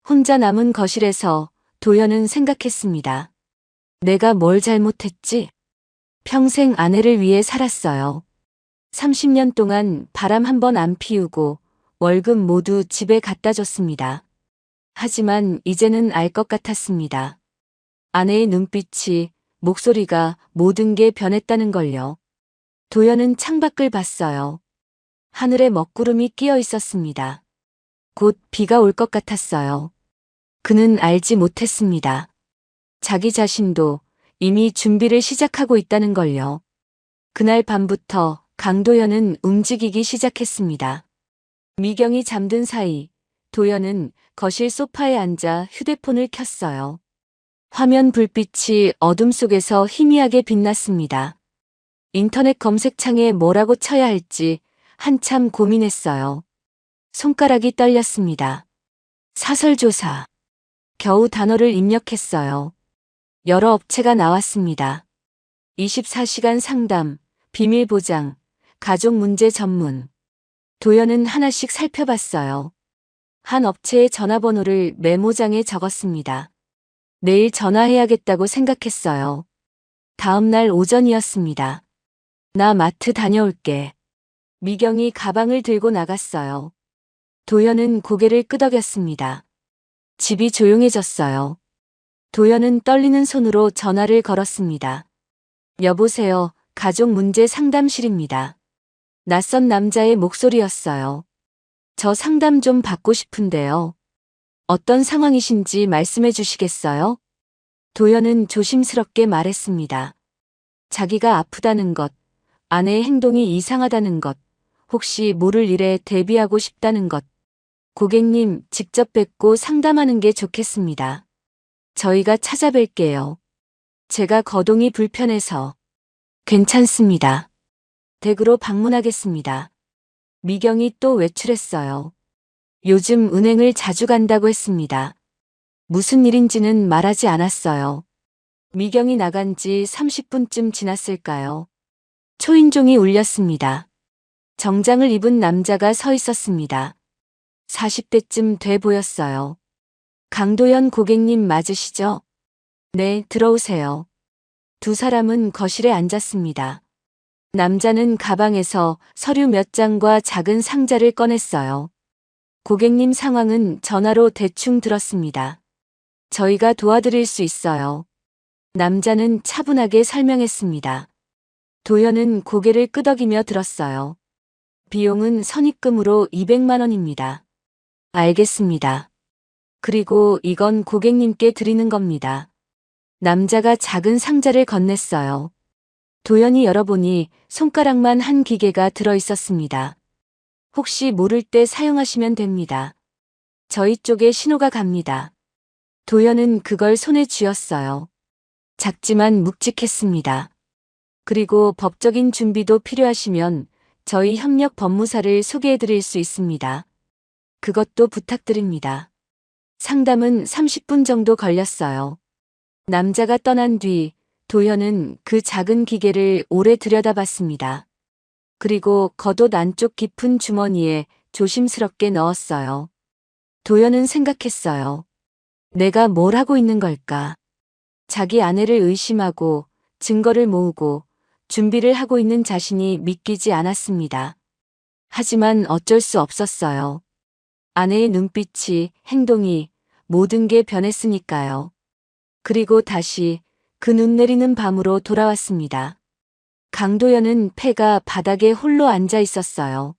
Speaker 2: 혼자 남은 거실에서 도연은 생각했습니다. 내가 뭘 잘못했지? 평생 아내를 위해 살았어요. 30년 동안 바람 한 번 안 피우고 월급 모두 집에 갖다 줬습니다. 하지만 이제는 알 것 같았습니다. 아내의 눈빛이, 목소리가 모든 게 변했다는 걸요. 도연은 창밖을 봤어요. 하늘에 먹구름이 끼어 있었습니다. 곧 비가 올 것 같았어요. 그는 알지 못했습니다. 자기 자신도 이미 준비를 시작하고 있다는 걸요. 그날 밤부터 강도연은 움직이기 시작했습니다. 미경이 잠든 사이 도연은 거실 소파에 앉아 휴대폰을 켰어요. 화면 불빛이 어둠 속에서 희미하게 빛났습니다. 인터넷 검색창에 뭐라고 쳐야 할지 한참 고민했어요. 손가락이 떨렸습니다. 사설조사. 겨우 단어를 입력했어요. 여러 업체가 나왔습니다. 24시간 상담, 비밀 보장, 가족 문제 전문. 도연은 하나씩 살펴봤어요. 한 업체의 전화번호를 메모장에 적었습니다. 내일 전화해야겠다고 생각했어요. 다음 날 오전이었습니다. 나 마트 다녀올게. 미경이 가방을 들고 나갔어요. 도연은 고개를 끄덕였습니다. 집이 조용해졌어요. 도연은 떨리는 손으로 전화를 걸었습니다. 여보세요, 가족 문제 상담실입니다. 낯선 남자의 목소리였어요. 저 상담 좀 받고 싶은데요. 어떤 상황이신지 말씀해 주시겠어요? 도연은 조심스럽게 말했습니다. 자기가 아프다는 것, 아내의 행동이 이상하다는 것, 혹시 모를 일에 대비하고 싶다는 것. 고객님, 직접 뵙고 상담하는 게 좋겠습니다. 저희가 찾아뵐게요. 제가 거동이 불편해서. 괜찮습니다. 댁으로 방문하겠습니다. 미경이 또 외출했어요. 요즘 은행을 자주 간다고 했습니다. 무슨 일인지는 말하지 않았어요. 미경이 나간 지 30분쯤 지났을까요? 초인종이 울렸습니다. 정장을 입은 남자가 서 있었습니다. 40대쯤 돼 보였어요. 강도연 고객님 맞으시죠? 네, 들어오세요. 두 사람은 거실에 앉았습니다. 남자는 가방에서 서류 몇 장과 작은 상자를 꺼냈어요. 고객님 상황은 전화로 대충 들었습니다. 저희가 도와드릴 수 있어요. 남자는 차분하게 설명했습니다. 도연은 고개를 끄덕이며 들었어요. 비용은 선입금으로 200만 원입니다. 알겠습니다. 그리고 이건 고객님께 드리는 겁니다. 남자가 작은 상자를 건넸어요. 도연이 열어보니 손가락만 한 기계가 들어 있었습니다. 혹시 모를 때 사용하시면 됩니다. 저희 쪽에 신호가 갑니다. 도연은 그걸 손에 쥐었어요. 작지만 묵직했습니다. 그리고 법적인 준비도 필요하시면 저희 협력 법무사를 소개해 드릴 수 있습니다. 그것도 부탁드립니다. 상담은 30분 정도 걸렸어요. 남자가 떠난 뒤 도현은 그 작은 기계를 오래 들여다봤습니다. 그리고 겉옷 안쪽 깊은 주머니에 조심스럽게 넣었어요. 도현은 생각했어요. 내가 뭘 하고 있는 걸까? 자기 아내를 의심하고 증거를 모으고 준비를 하고 있는 자신이 믿기지 않았습니다. 하지만 어쩔 수 없었어요. 아내의 눈빛이, 행동이, 모든 게 변했으니까요. 그리고 다시 그 눈 내리는 밤으로 돌아왔습니다. 강도연은 폐가 바닥에 홀로 앉아 있었어요.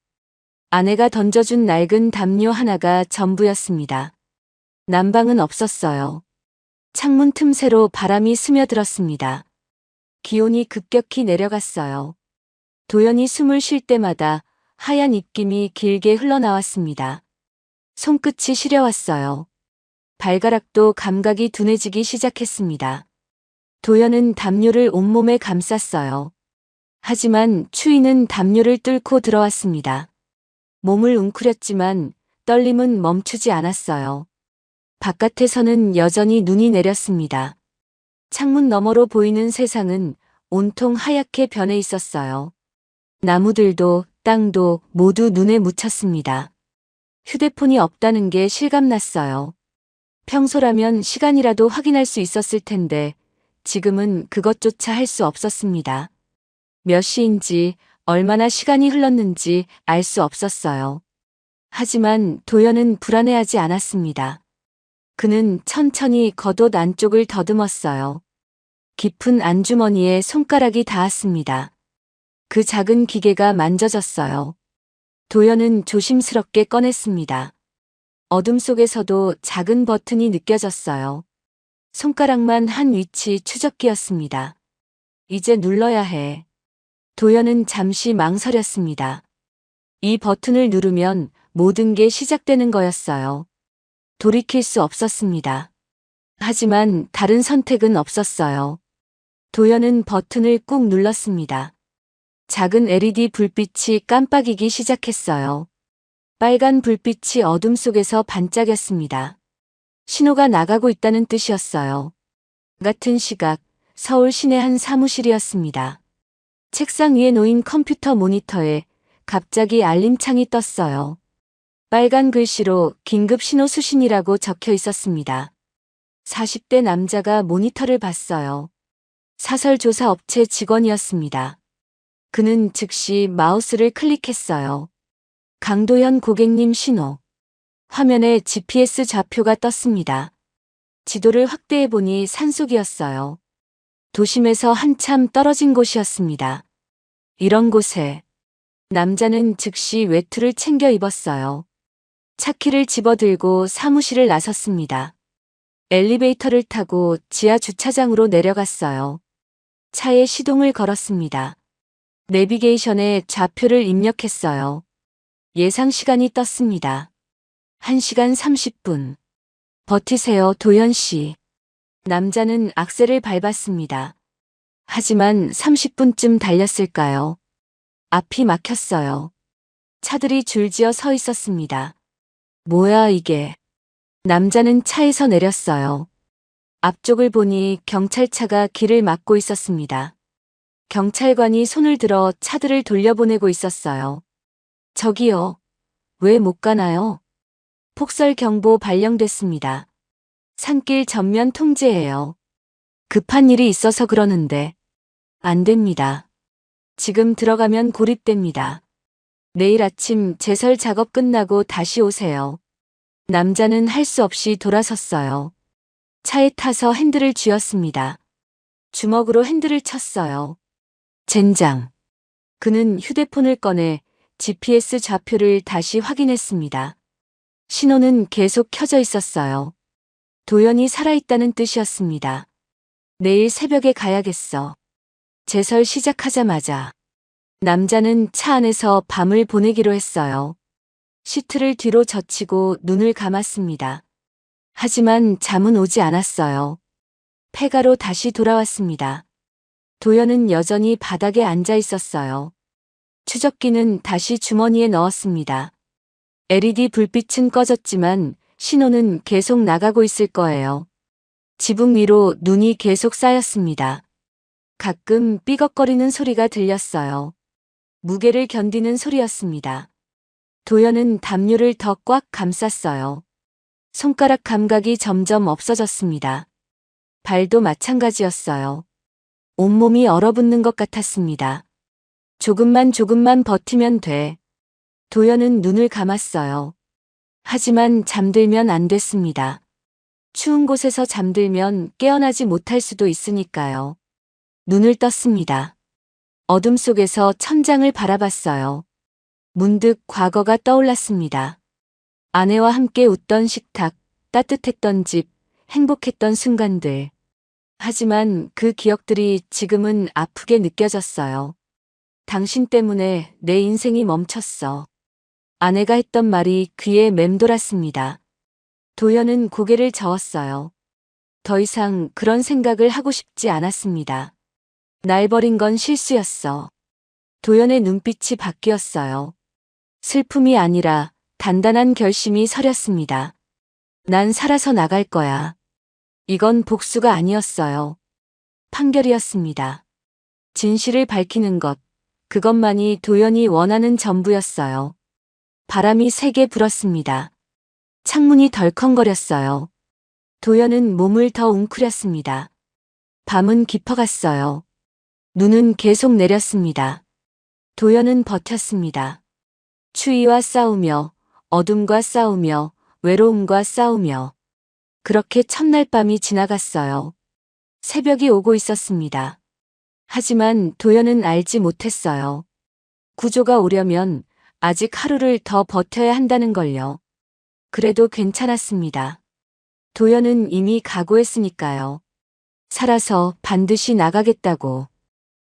Speaker 2: 아내가 던져준 낡은 담요 하나가 전부였습니다. 난방은 없었어요. 창문 틈새로 바람이 스며들었습니다. 기온이 급격히 내려갔어요. 도연이 숨을 쉴 때마다 하얀 입김이 길게 흘러나왔습니다. 손끝이 시려왔어요. 발가락도 감각이 둔해지기 시작했습니다. 도연은 담요를 온몸에 감쌌어요. 하지만 추위는 담요를 뚫고 들어왔습니다. 몸을 웅크렸지만 떨림은 멈추지 않았어요. 바깥에서는 여전히 눈이 내렸습니다. 창문 너머로 보이는 세상은 온통 하얗게 변해 있었어요. 나무들도 땅도 모두 눈에 묻혔습니다. 휴대폰이 없다는 게 실감났어요. 평소라면 시간이라도 확인할 수 있었을 텐데 지금은 그것조차 할 수 없었습니다. 몇 시인지 얼마나 시간이 흘렀는지 알 수 없었어요. 하지만 도연은 불안해하지 않았습니다. 그는 천천히 겉옷 안쪽을 더듬었어요. 깊은 안주머니에 손가락이 닿았습니다. 그 작은 기계가 만져졌어요. 도연은 조심스럽게 꺼냈습니다. 어둠 속에서도 작은 버튼이 느껴졌어요. 손가락만 한 위치 추적기였습니다. 이제 눌러야 해. 도연은 잠시 망설였습니다. 이 버튼을 누르면 모든 게 시작되는 거였어요. 돌이킬 수 없었습니다. 하지만 다른 선택은 없었어요. 도연은 버튼을 꾹 눌렀습니다. 작은 LED 불빛이 깜빡이기 시작했어요. 빨간 불빛이 어둠 속에서 반짝였습니다. 신호가 나가고 있다는 뜻이었어요. 같은 시각, 서울 시내 한 사무실이었습니다. 책상 위에 놓인 컴퓨터 모니터에 갑자기 알림창이 떴어요. 빨간 글씨로 긴급 신호 수신이라고 적혀 있었습니다. 40대 남자가 모니터를 봤어요. 사설조사 업체 직원이었습니다. 그는 즉시 마우스를 클릭했어요. 강도현 고객님 신호. 화면에 GPS 좌표가 떴습니다. 지도를 확대해 보니 산속이었어요. 도심에서 한참 떨어진 곳이었습니다. 이런 곳에 남자는 즉시 외투를 챙겨 입었어요. 차키를 집어들고 사무실을 나섰습니다. 엘리베이터를 타고 지하 주차장으로 내려갔어요. 차에 시동을 걸었습니다. 내비게이션에 좌표를 입력했어요. 예상 시간이 떴습니다. 1시간 30분. 버티세요, 도연 씨. 남자는 악셀을 밟았습니다. 하지만 30분쯤 달렸을까요? 앞이 막혔어요. 차들이 줄지어 서 있었습니다. 뭐야 이게. 남자는 차에서 내렸어요. 앞쪽을 보니 경찰차가 길을 막고 있었습니다. 경찰관이 손을 들어 차들을 돌려보내고 있었어요. 저기요. 왜 못 가나요? 폭설 경보 발령됐습니다. 산길 전면 통제해요. 급한 일이 있어서 그러는데. 안 됩니다. 지금 들어가면 고립됩니다. 내일 아침 제설 작업 끝나고 다시 오세요. 남자는 할 수 없이 돌아섰어요. 차에 타서 핸들을 쥐었습니다. 주먹으로 핸들을 쳤어요. 젠장. 그는 휴대폰을 꺼내 GPS 좌표를 다시 확인했습니다. 신호는 계속 켜져 있었어요. 도연이 살아있다는 뜻이었습니다. 내일 새벽에 가야겠어. 제설 시작하자마자 남자는 차 안에서 밤을 보내기로 했어요. 시트를 뒤로 젖히고 눈을 감았습니다. 하지만 잠은 오지 않았어요. 폐가로 다시 돌아왔습니다. 도연은 여전히 바닥에 앉아 있었어요. 추적기는 다시 주머니에 넣었습니다. LED 불빛은 꺼졌지만 신호는 계속 나가고 있을 거예요. 지붕 위로 눈이 계속 쌓였습니다. 가끔 삐걱거리는 소리가 들렸어요. 무게를 견디는 소리였습니다. 도연은 담요를 더 꽉 감쌌어요. 손가락 감각이 점점 없어졌습니다. 발도 마찬가지였어요. 온몸이 얼어붙는 것 같았습니다. 조금만 버티면 돼. 도연은 눈을 감았어요. 하지만 잠들면 안 됐습니다. 추운 곳에서 잠들면 깨어나지 못할 수도 있으니까요. 눈을 떴습니다. 어둠 속에서 천장을 바라봤어요. 문득 과거가 떠올랐습니다. 아내와 함께 웃던 식탁, 따뜻했던 집, 행복했던 순간들. 하지만 그 기억들이 지금은 아프게 느껴졌어요. 당신 때문에 내 인생이 멈췄어. 아내가 했던 말이 귀에 맴돌았습니다. 도연은 고개를 저었어요. 더 이상 그런 생각을 하고 싶지 않았습니다. 날 버린 건 실수였어. 도연의 눈빛이 바뀌었어요. 슬픔이 아니라 단단한 결심이 서렸습니다. 난 살아서 나갈 거야. 이건 복수가 아니었어요. 판결이었습니다. 진실을 밝히는 것, 그것만이 도연이 원하는 전부였어요. 바람이 세게 불었습니다. 창문이 덜컹거렸어요. 도연은 몸을 더 웅크렸습니다. 밤은 깊어갔어요. 눈은 계속 내렸습니다. 도연은 버텼습니다. 추위와 싸우며, 어둠과 싸우며, 외로움과 싸우며. 그렇게 첫날 밤이 지나갔어요. 새벽이 오고 있었습니다. 하지만 도연은 알지 못했어요. 구조가 오려면 아직 하루를 더 버텨야 한다는 걸요. 그래도 괜찮았습니다. 도연은 이미 각오했으니까요. 살아서 반드시 나가겠다고.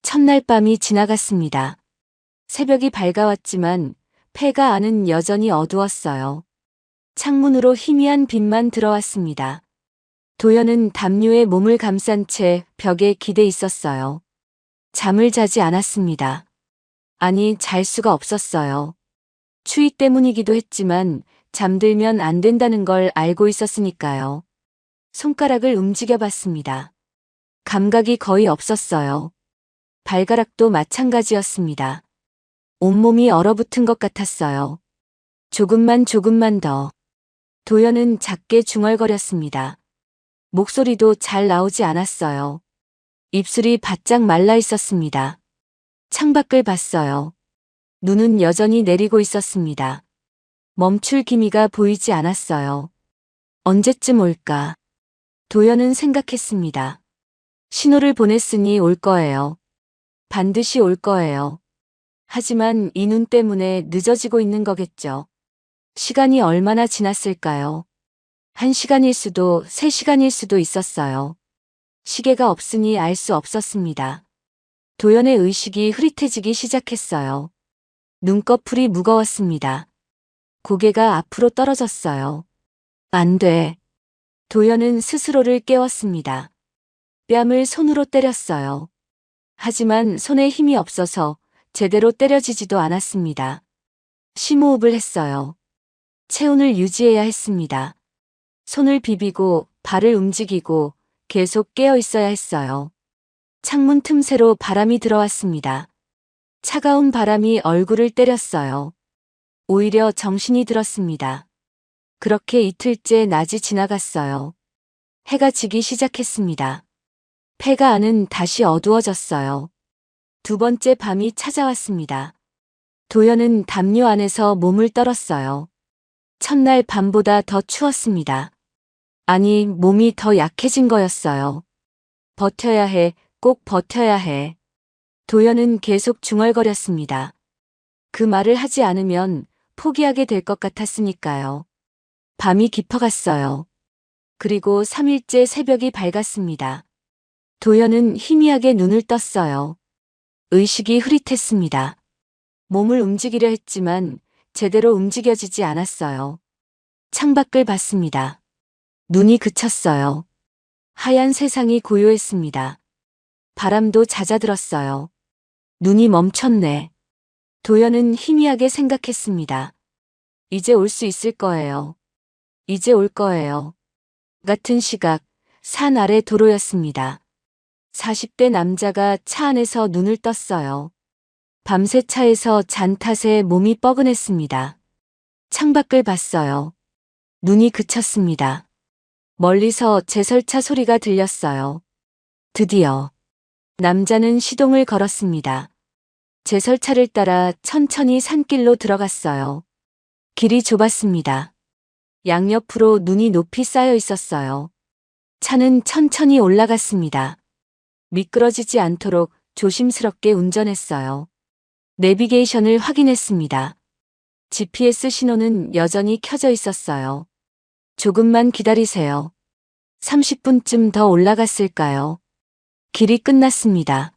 Speaker 2: 첫날 밤이 지나갔습니다. 새벽이 밝아왔지만 폐가 안은 여전히 어두웠어요. 창문으로 희미한 빛만 들어왔습니다. 도연은 담요에 몸을 감싼 채 벽에 기대 있었어요. 잠을 자지 않았습니다. 아니, 잘 수가 없었어요. 추위 때문이기도 했지만 잠들면 안 된다는 걸 알고 있었으니까요. 손가락을 움직여 봤습니다. 감각이 거의 없었어요. 발가락도 마찬가지였습니다. 온몸이 얼어붙은 것 같았어요. 조금만 더. 도연은 작게 중얼거렸습니다. 목소리도 잘 나오지 않았어요. 입술이 바짝 말라 있었습니다. 창밖을 봤어요. 눈은 여전히 내리고 있었습니다. 멈출 기미가 보이지 않았어요. 언제쯤 올까? 도연은 생각했습니다. 신호를 보냈으니 올 거예요. 반드시 올 거예요. 하지만 이 눈 때문에 늦어지고 있는 거겠죠. 시간이 얼마나 지났을까요? 1시간일 수도 3시간일 수도 있었어요. 시계가 없으니 알 수 없었습니다. 도연의 의식이 흐릿해지기 시작했어요. 눈꺼풀이 무거웠습니다. 고개가 앞으로 떨어졌어요. 안 돼. 도연은 스스로를 깨웠습니다. 뺨을 손으로 때렸어요. 하지만 손에 힘이 없어서 제대로 때려지지도 않았습니다. 심호흡을 했어요. 체온을 유지해야 했습니다. 손을 비비고 발을 움직이고 계속 깨어 있어야 했어요. 창문 틈새로 바람이 들어왔습니다. 차가운 바람이 얼굴을 때렸어요. 오히려 정신이 들었습니다. 그렇게 이틀째 낮이 지나갔어요. 해가 지기 시작했습니다. 폐가 안은 다시 어두워졌어요. 두 번째 밤이 찾아왔습니다. 도연은 담요 안에서 몸을 떨었어요. 첫날 밤보다 더 추웠습니다. 아니, 몸이 더 약해진 거였어요. 버텨야 해, 꼭 버텨야 해. 도연은 계속 중얼거렸습니다. 그 말을 하지 않으면 포기하게 될 것 같았으니까요. 밤이 깊어갔어요. 그리고 3일째 새벽이 밝았습니다. 도연은 희미하게 눈을 떴어요. 의식이 흐릿했습니다. 몸을 움직이려 했지만 제대로 움직여지지 않았어요. 창밖을 봤습니다. 눈이 그쳤어요. 하얀 세상이 고요했습니다. 바람도 잦아들었어요. 눈이 멈췄네. 도연은 희미하게 생각했습니다. 이제 올 수 있을 거예요. 이제 올 거예요. 같은 시각, 산 아래 도로였습니다. 40대 남자가 차 안에서 눈을 떴어요. 밤새 차에서 잔 탓에 몸이 뻐근했습니다. 창밖을 봤어요. 눈이 그쳤습니다. 멀리서 제설차 소리가 들렸어요. 드디어 남자는 시동을 걸었습니다. 제설차를 따라 천천히 산길로 들어갔어요. 길이 좁았습니다. 양옆으로 눈이 높이 쌓여 있었어요. 차는 천천히 올라갔습니다. 미끄러지지 않도록 조심스럽게 운전했어요. 내비게이션을 확인했습니다. GPS 신호는 여전히 켜져 있었어요. 조금만 기다리세요. 30분쯤 더 올라갔을까요? 길이 끝났습니다.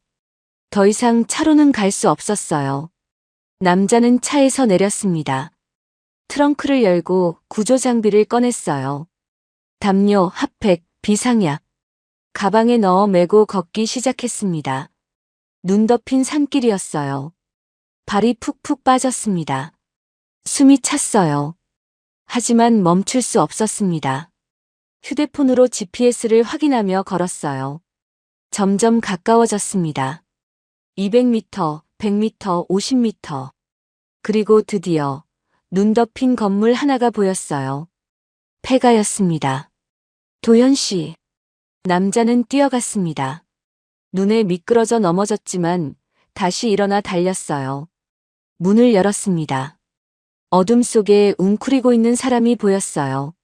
Speaker 2: 더 이상 차로는 갈 수 없었어요. 남자는 차에서 내렸습니다. 트렁크를 열고 구조 장비를 꺼냈어요. 담요, 핫팩, 비상약. 가방에 넣어 메고 걷기 시작했습니다. 눈 덮인 산길이었어요. 발이 푹푹 빠졌습니다. 숨이 찼어요. 하지만 멈출 수 없었습니다. 휴대폰으로 GPS를 확인하며 걸었어요. 점점 가까워졌습니다. 200m, 100m, 50m. 그리고 드디어 눈 덮인 건물 하나가 보였어요. 폐가였습니다. 도연 씨. 남자는 뛰어갔습니다. 눈에 미끄러져 넘어졌지만 다시 일어나 달렸어요. 문을 열었습니다. 어둠 속에 웅크리고 있는 사람이 보였어요.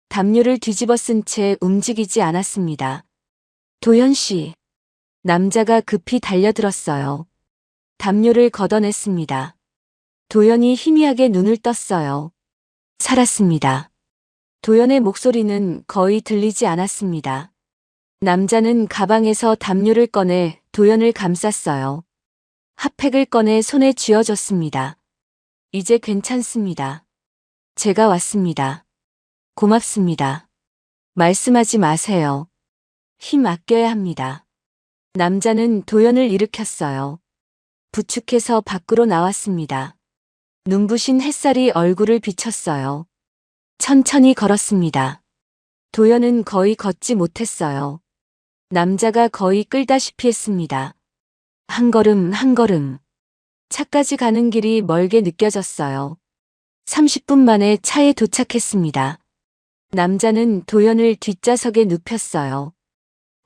Speaker 2: 담요를 뒤집어 쓴 채 움직이지 않았습니다. 도연 씨. 남자가 급히 달려들었어요. 담요를 걷어냈습니다. 도연이 희미하게 눈을 떴어요. 살았습니다. 도연의 목소리는 거의 들리지 않았습니다. 남자는 가방에서 담요를 꺼내 도연을 감쌌어요. 핫팩을 꺼내 손에 쥐어줬습니다. 이제 괜찮습니다. 제가 왔습니다. 고맙습니다. 말씀하지 마세요. 힘 아껴야 합니다. 남자는 도연을 일으켰어요. 부축해서 밖으로 나왔습니다. 눈부신 햇살이 얼굴을 비쳤어요. 천천히 걸었습니다. 도연은 거의 걷지 못했어요. 남자가 거의 끌다시피 했습니다. 한 걸음 한 걸음. 차까지 가는 길이 멀게 느껴졌어요. 30분 만에 차에 도착했습니다. 남자는 도연을 뒷좌석에 눕혔어요.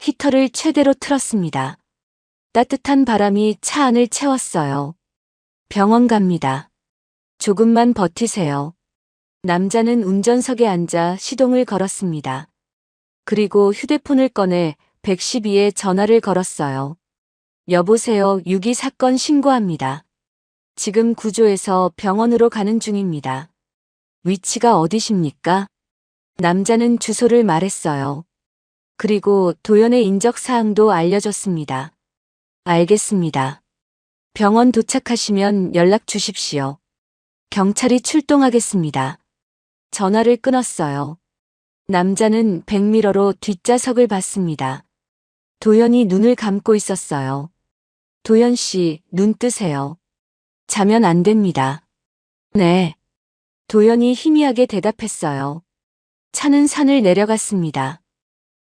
Speaker 2: 히터를 최대로 틀었습니다. 따뜻한 바람이 차 안을 채웠어요. 병원 갑니다. 조금만 버티세요. 남자는 운전석에 앉아 시동을 걸었습니다. 그리고 휴대폰을 꺼내 112에 전화를 걸었어요. 여보세요, 유기 사건 신고합니다. 지금 구조해서 병원으로 가는 중입니다. 위치가 어디십니까? 남자는 주소를 말했어요. 그리고 도연의 인적 사항도 알려줬습니다. 알겠습니다. 병원 도착하시면 연락 주십시오. 경찰이 출동하겠습니다. 전화를 끊었어요. 남자는 백미러로 뒷좌석을 봤습니다. 도연이 눈을 감고 있었어요. 도연 씨, 눈 뜨세요. 자면 안 됩니다. 네. 도연이 희미하게 대답했어요. 차는 산을 내려갔습니다.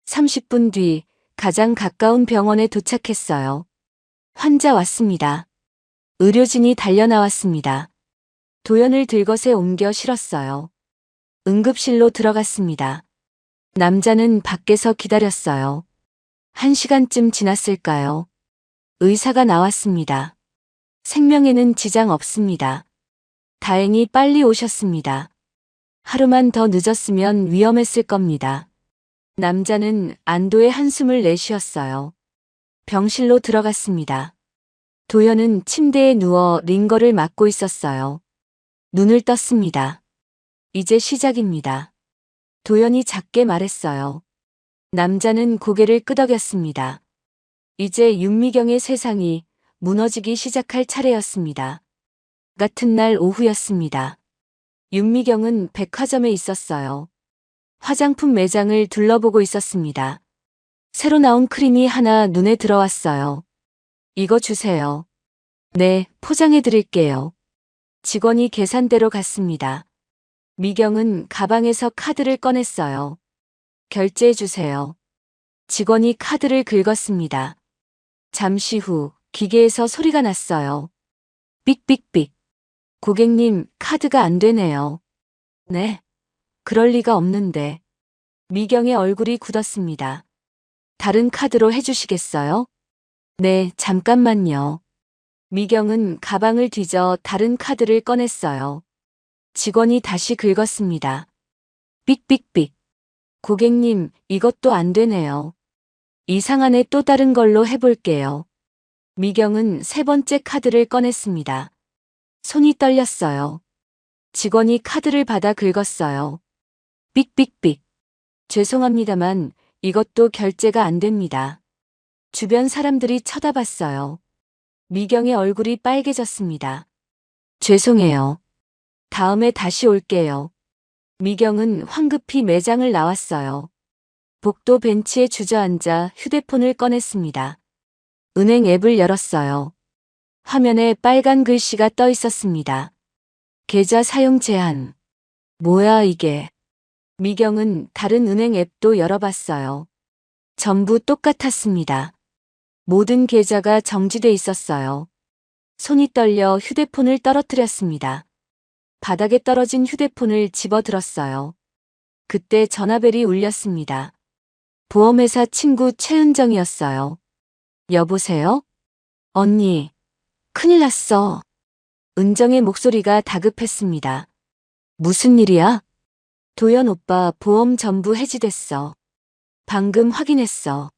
Speaker 2: 30분 뒤 가장 가까운 병원에 도착했어요. 환자 왔습니다. 의료진이 달려나왔습니다. 도연을 들것에 옮겨 실었어요. 응급실로 들어갔습니다. 남자는 밖에서 기다렸어요. 1시간쯤 지났을까요? 의사가 나왔습니다. 생명에는 지장 없습니다. 다행히 빨리 오셨습니다. 하루만 더 늦었으면 위험했을 겁니다. 남자는 안도의 한숨을 내쉬었어요. 병실로 들어갔습니다. 도연은 침대에 누워 링거를 맞고 있었어요. 눈을 떴습니다. 이제 시작입니다. 도연이 작게 말했어요. 남자는 고개를 끄덕였습니다. 이제 윤미경의 세상이 무너지기 시작할 차례였습니다. 같은 날 오후였습니다. 윤미경은 백화점에 있었어요. 화장품 매장을 둘러보고 있었습니다. 새로 나온 크림이 하나 눈에 들어왔어요. 이거 주세요. 네, 포장해 드릴게요. 직원이 계산대로 갔습니다. 미경은 가방에서 카드를 꺼냈어요. 결제해 주세요. 직원이 카드를 긁었습니다. 잠시 후 기계에서 소리가 났어요. 삑삑삑. 고객님, 카드가 안 되네요. 네. 그럴 리가 없는데. 미경의 얼굴이 굳었습니다. 다른 카드로 해주시겠어요? 네, 잠깐만요. 미경은 가방을 뒤져 다른 카드를 꺼냈어요. 직원이 다시 긁었습니다. 삑삑삑. 고객님, 이것도 안 되네요. 이상하네, 또 다른 걸로 해볼게요. 미경은 세 번째 카드를 꺼냈습니다. 손이 떨렸어요. 직원이 카드를 받아 긁었어요. 삑삑삑. 죄송합니다만 이것도 결제가 안 됩니다. 주변 사람들이 쳐다봤어요. 미경의 얼굴이 빨개졌습니다. 죄송해요. 다음에 다시 올게요. 미경은 황급히 매장을 나왔어요. 복도 벤치에 주저앉아 휴대폰을 꺼냈습니다. 은행 앱을 열었어요. 화면에 빨간 글씨가 떠 있었습니다. 계좌 사용 제한. 뭐야 이게. 미경은 다른 은행 앱도 열어봤어요. 전부 똑같았습니다. 모든 계좌가 정지돼 있었어요. 손이 떨려 휴대폰을 떨어뜨렸습니다. 바닥에 떨어진 휴대폰을 집어들었어요. 그때 전화벨이 울렸습니다. 보험회사 친구 최은정이었어요. 여보세요? 언니, 큰일 났어. 은정의 목소리가 다급했습니다. 무슨 일이야? 도연 오빠 보험 전부 해지됐어. 방금 확인했어.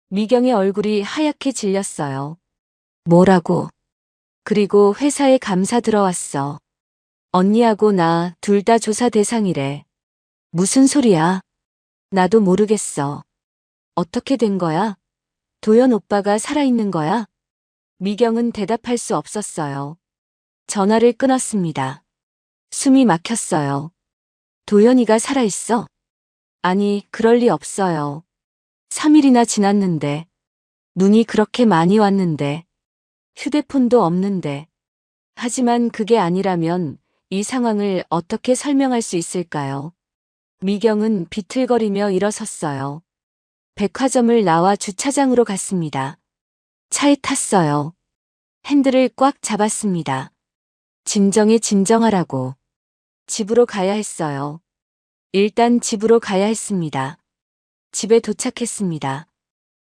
Speaker 2: 미경의 얼굴이 하얗게 질렸어요. 뭐라고? 그리고 회사에 감사 들어왔어. 언니하고 나 둘 다 조사 대상이래. 무슨 소리야? 나도 모르겠어. 어떻게 된 거야? 도연 오빠가 살아있는 거야? 미경은 대답할 수 없었어요. 전화를 끊었습니다. 숨이 막혔어요. 도연이가 살아있어? 아니, 그럴 리 없어요. 3일이나 지났는데. 눈이 그렇게 많이 왔는데. 휴대폰도 없는데. 하지만 그게 아니라면 이 상황을 어떻게 설명할 수 있을까요? 미경은 비틀거리며 일어섰어요. 백화점을 나와 주차장으로 갔습니다. 차에 탔어요. 핸들을 꽉 잡았습니다. 진정하라고. 집으로 가야 했어요. 일단 집으로 가야 했습니다. 집에 도착했습니다.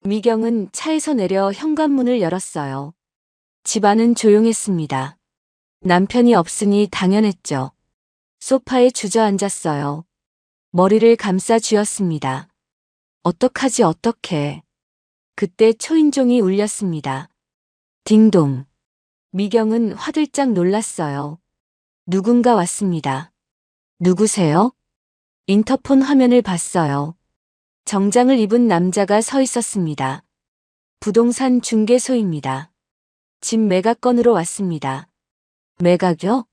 Speaker 2: 미경은 차에서 내려 현관문을 열었어요. 집 안은 조용했습니다. 남편이 없으니 당연했죠. 소파에 주저앉았어요. 머리를 감싸 쥐었습니다. 어떡하지 어떡해. 그때 초인종이 울렸습니다. 딩동. 미경은 화들짝 놀랐어요. 누군가 왔습니다. 누구세요? 인터폰 화면을 봤어요. 정장을 입은 남자가 서 있었습니다. 부동산 중개소입니다. 집 매각 건으로 왔습니다. 매각요?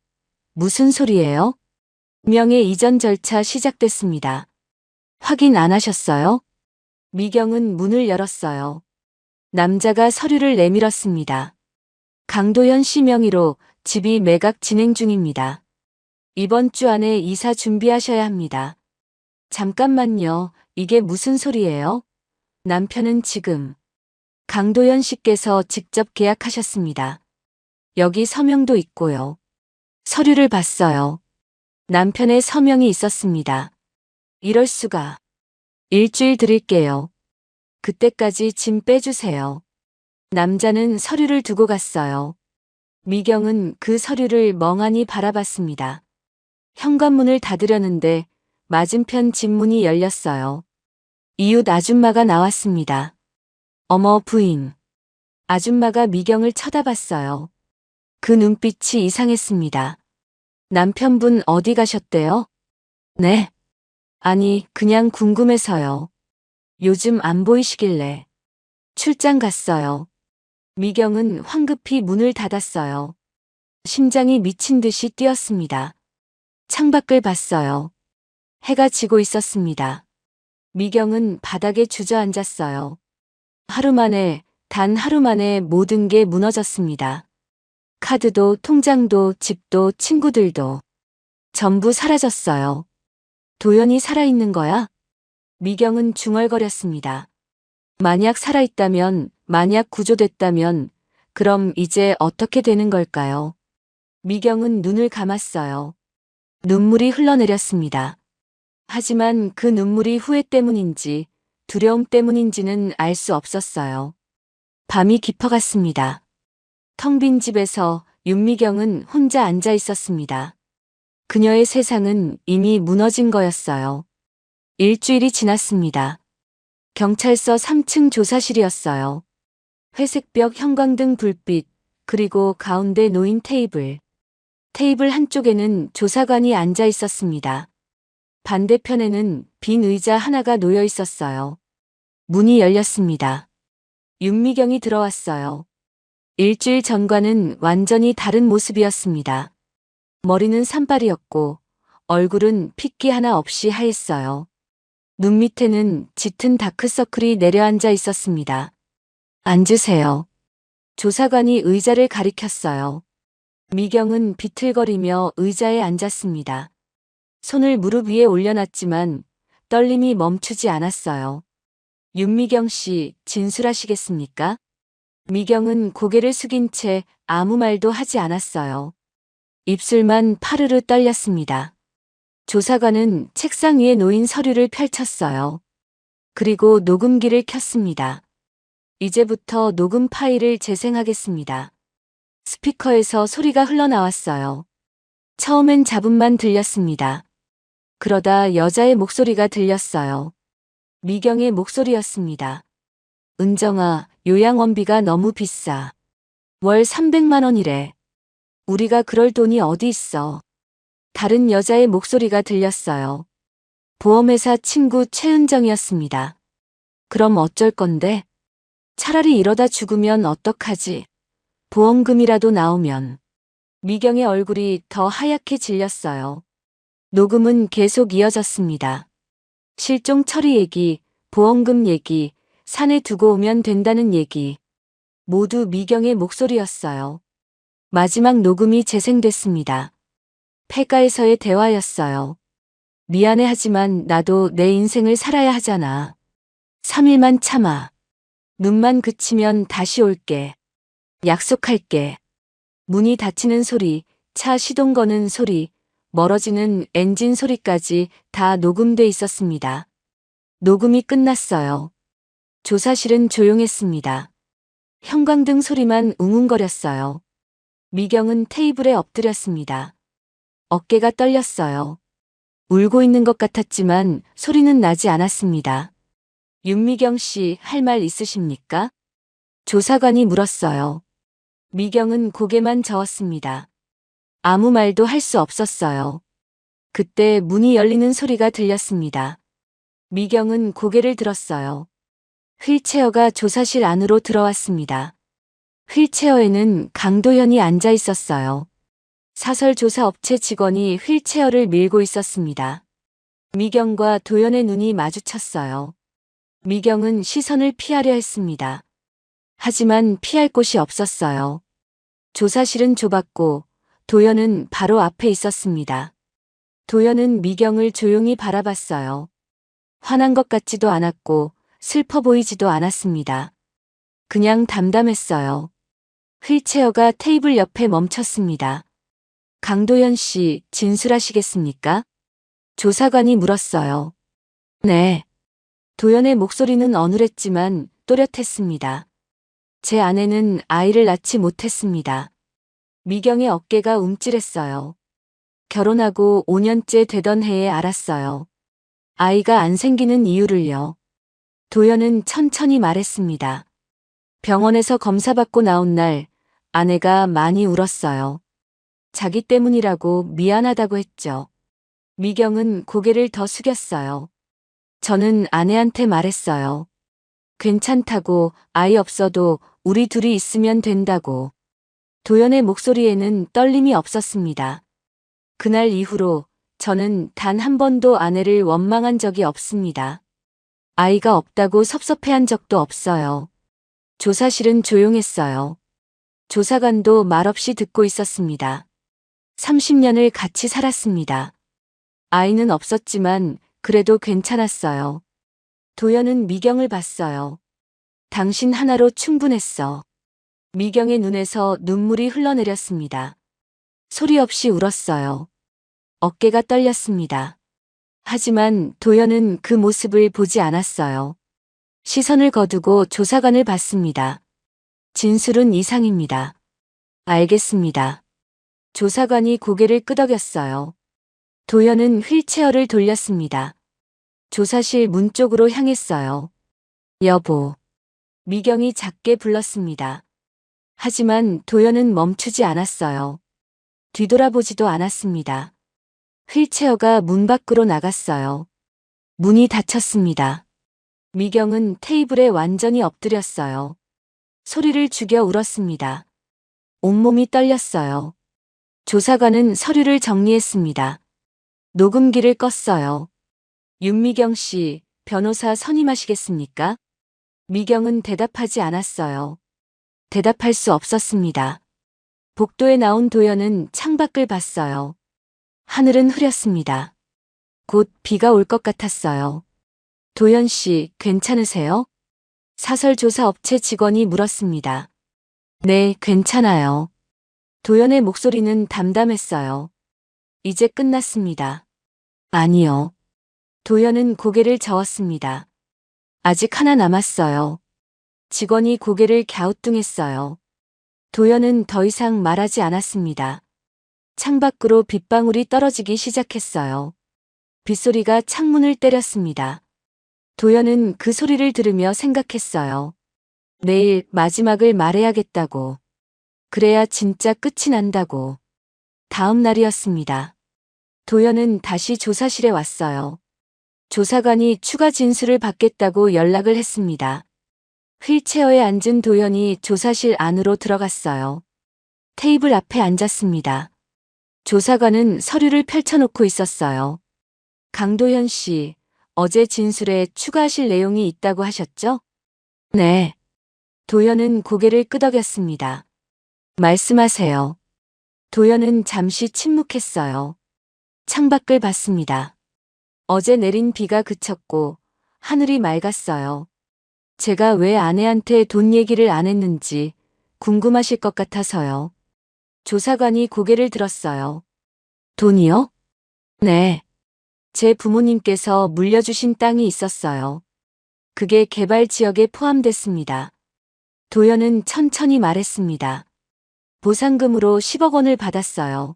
Speaker 2: 무슨 소리예요? 명예 이전 절차 시작됐습니다. 확인 안 하셨어요? 미경은 문을 열었어요. 남자가 서류를 내밀었습니다. 강도현 씨 명의로 집이 매각 진행 중입니다. 이번 주 안에 이사 준비하셔야 합니다. 잠깐만요. 이게 무슨 소리예요? 남편은 지금 강도현 씨께서 직접 계약하셨습니다. 여기 서명도 있고요. 서류를 봤어요. 남편의 서명이 있었습니다. 이럴 수가. 일주일 드릴게요. 그때까지 짐 빼주세요. 남자는 서류를 두고 갔어요. 미경은 그 서류를 멍하니 바라봤습니다. 현관문을 닫으려는데 맞은편 집문이 열렸어요. 이웃 아줌마가 나왔습니다. 어머 부인. 아줌마가 미경을 쳐다봤어요. 그 눈빛이 이상했습니다. 남편분 어디 가셨대요? 네. 아니, 그냥 궁금해서요. 요즘 안 보이시길래. 출장 갔어요. 미경은 황급히 문을 닫았어요. 심장이 미친 듯이 뛰었습니다. 창밖을 봤어요. 해가 지고 있었습니다. 미경은 바닥에 주저앉았어요. 단 하루 만에 모든 게 무너졌습니다. 카드도 통장도 집도 친구들도 전부 사라졌어요. 도연이 살아있는 거야? 미경은 중얼거렸습니다. 만약 살아있다면, 만약 구조됐다면, 그럼 이제 어떻게 되는 걸까요? 미경은 눈을 감았어요. 눈물이 흘러내렸습니다. 하지만 그 눈물이 후회 때문인지 두려움 때문인지는 알 수 없었어요. 밤이 깊어갔습니다. 텅 빈 집에서 윤미경은 혼자 앉아 있었습니다. 그녀의 세상은 이미 무너진 거였어요. 일주일이 지났습니다. 경찰서 3층 조사실이었어요. 회색벽 형광등 불빛, 그리고 가운데 놓인 테이블. 테이블 한쪽에는 조사관이 앉아 있었습니다. 반대편에는 빈 의자 하나가 놓여 있었어요. 문이 열렸습니다. 윤미경이 들어왔어요. 일주일 전과는 완전히 다른 모습이었습니다. 머리는 산발이었고 얼굴은 핏기 하나 없이 하였어요. 눈 밑에는 짙은 다크서클이 내려앉아 있었습니다. 앉으세요. 조사관이 의자를 가리켰어요. 미경은 비틀거리며 의자에 앉았습니다. 손을 무릎 위에 올려놨지만 떨림이 멈추지 않았어요. 윤미경 씨, 진술하시겠습니까? 미경은 고개를 숙인 채 아무 말도 하지 않았어요. 입술만 파르르 떨렸습니다. 조사관은 책상 위에 놓인 서류를 펼쳤어요. 그리고 녹음기를 켰습니다. 이제부터 녹음 파일을 재생하겠습니다. 스피커에서 소리가 흘러나왔어요. 처음엔 잡음만 들렸습니다. 그러다 여자의 목소리가 들렸어요. 미경의 목소리였습니다. 은정아, 요양원비가 너무 비싸. 월 300만 원이래. 우리가 그럴 돈이 어디 있어. 다른 여자의 목소리가 들렸어요. 보험회사 친구 최은정이었습니다. 그럼 어쩔 건데? 차라리 이러다 죽으면 어떡하지? 보험금이라도 나오면. 미경의 얼굴이 더 하얗게 질렸어요. 녹음은 계속 이어졌습니다. 실종 처리 얘기, 보험금 얘기, 산에 두고 오면 된다는 얘기. 모두 미경의 목소리였어요. 마지막 녹음이 재생됐습니다. 폐가에서의 대화였어요. 미안해 하지만 나도 내 인생을 살아야 하잖아. 3일만 참아. 눈만 그치면 다시 올게. 약속할게. 문이 닫히는 소리, 차 시동 거는 소리, 멀어지는 엔진 소리까지 다 녹음돼 있었습니다. 녹음이 끝났어요. 조사실은 조용했습니다. 형광등 소리만 웅웅거렸어요. 미경은 테이블에 엎드렸습니다. 어깨가 떨렸어요. 울고 있는 것 같았지만 소리는 나지 않았습니다. 윤미경 씨, 할 말 있으십니까? 조사관이 물었어요. 미경은 고개만 저었습니다. 아무 말도 할 수 없었어요. 그때 문이 열리는 소리가 들렸습니다. 미경은 고개를 들었어요. 휠체어가 조사실 안으로 들어왔습니다. 휠체어에는 강도현이 앉아 있었어요. 사설조사업체 직원이 휠체어를 밀고 있었습니다. 미경과 도연의 눈이 마주쳤어요. 미경은 시선을 피하려 했습니다. 하지만 피할 곳이 없었어요. 조사실은 좁았고 도연은 바로 앞에 있었습니다. 도연은 미경을 조용히 바라봤어요. 화난 것 같지도 않았고 슬퍼 보이지도 않았습니다. 그냥 담담했어요. 휠체어가 테이블 옆에 멈췄습니다. 강도현 씨, 진술하시겠습니까? 조사관이 물었어요. 네. 도연의 목소리는 어눌했지만 또렷했습니다. 제 아내는 아이를 낳지 못했습니다. 미경의 어깨가 움찔했어요. 결혼하고 5년째 되던 해에 알았어요. 아이가 안 생기는 이유를요. 도연은 천천히 말했습니다. 병원에서 검사받고 나온 날 아내가 많이 울었어요. 자기 때문이라고 미안하다고 했죠. 미경은 고개를 더 숙였어요. 저는 아내한테 말했어요. 괜찮다고, 아이 없어도 우리 둘이 있으면 된다고. 도연의 목소리에는 떨림이 없었습니다. 그날 이후로 저는 단 한 번도 아내를 원망한 적이 없습니다. 아이가 없다고 섭섭해한 적도 없어요. 조사실은 조용했어요. 조사관도 말없이 듣고 있었습니다. 30년을 같이 살았습니다. 아이는 없었지만 그래도 괜찮았어요. 도연은 미경을 봤어요. 당신 하나로 충분했어. 미경의 눈에서 눈물이 흘러내렸습니다. 소리 없이 울었어요. 어깨가 떨렸습니다. 하지만 도연은 그 모습을 보지 않았어요. 시선을 거두고 조사관을 봤습니다. 진술은 이상입니다. 알겠습니다. 조사관이 고개를 끄덕였어요. 도연은 휠체어를 돌렸습니다. 조사실 문 쪽으로 향했어요. 여보. 미경이 작게 불렀습니다. 하지만 도연은 멈추지 않았어요. 뒤돌아보지도 않았습니다. 휠체어가 문 밖으로 나갔어요. 문이 닫혔습니다. 미경은 테이블에 완전히 엎드렸어요. 소리를 죽여 울었습니다. 온몸이 떨렸어요. 조사관은 서류를 정리했습니다. 녹음기를 껐어요. 윤미경 씨, 변호사 선임하시겠습니까? 미경은 대답하지 않았어요. 대답할 수 없었습니다. 복도에 나온 도연은 창밖을 봤어요. 하늘은 흐렸습니다. 곧 비가 올 것 같았어요. 도연 씨, 괜찮으세요? 사설조사 업체 직원이 물었습니다. 네, 괜찮아요. 도연의 목소리는 담담했어요. 이제 끝났습니다. 아니요. 도연은 고개를 저었습니다. 아직 하나 남았어요. 직원이 고개를 갸우뚱했어요. 도연은 더 이상 말하지 않았습니다. 창밖으로 빗방울이 떨어지기 시작했어요. 빗소리가 창문을 때렸습니다. 도연은 그 소리를 들으며 생각했어요. 내일 마지막을 말해야겠다고. 그래야 진짜 끝이 난다고. 다음 날이었습니다. 도연은 다시 조사실에 왔어요. 조사관이 추가 진술을 받겠다고 연락을 했습니다. 휠체어에 앉은 도연이 조사실 안으로 들어갔어요. 테이블 앞에 앉았습니다. 조사관은 서류를 펼쳐놓고 있었어요. 강도현 씨, 어제 진술에 추가하실 내용이 있다고 하셨죠? 네. 도연은 고개를 끄덕였습니다. 말씀하세요. 도연은 잠시 침묵했어요. 창밖을 봤습니다. 어제 내린 비가 그쳤고 하늘이 맑았어요. 제가 왜 아내한테 돈 얘기를 안 했는지 궁금하실 것 같아서요. 조사관이 고개를 들었어요. 돈이요? 네. 제 부모님께서 물려주신 땅이 있었어요. 그게 개발 지역에 포함됐습니다. 도연은 천천히 말했습니다. 보상금으로 10억 원을 받았어요.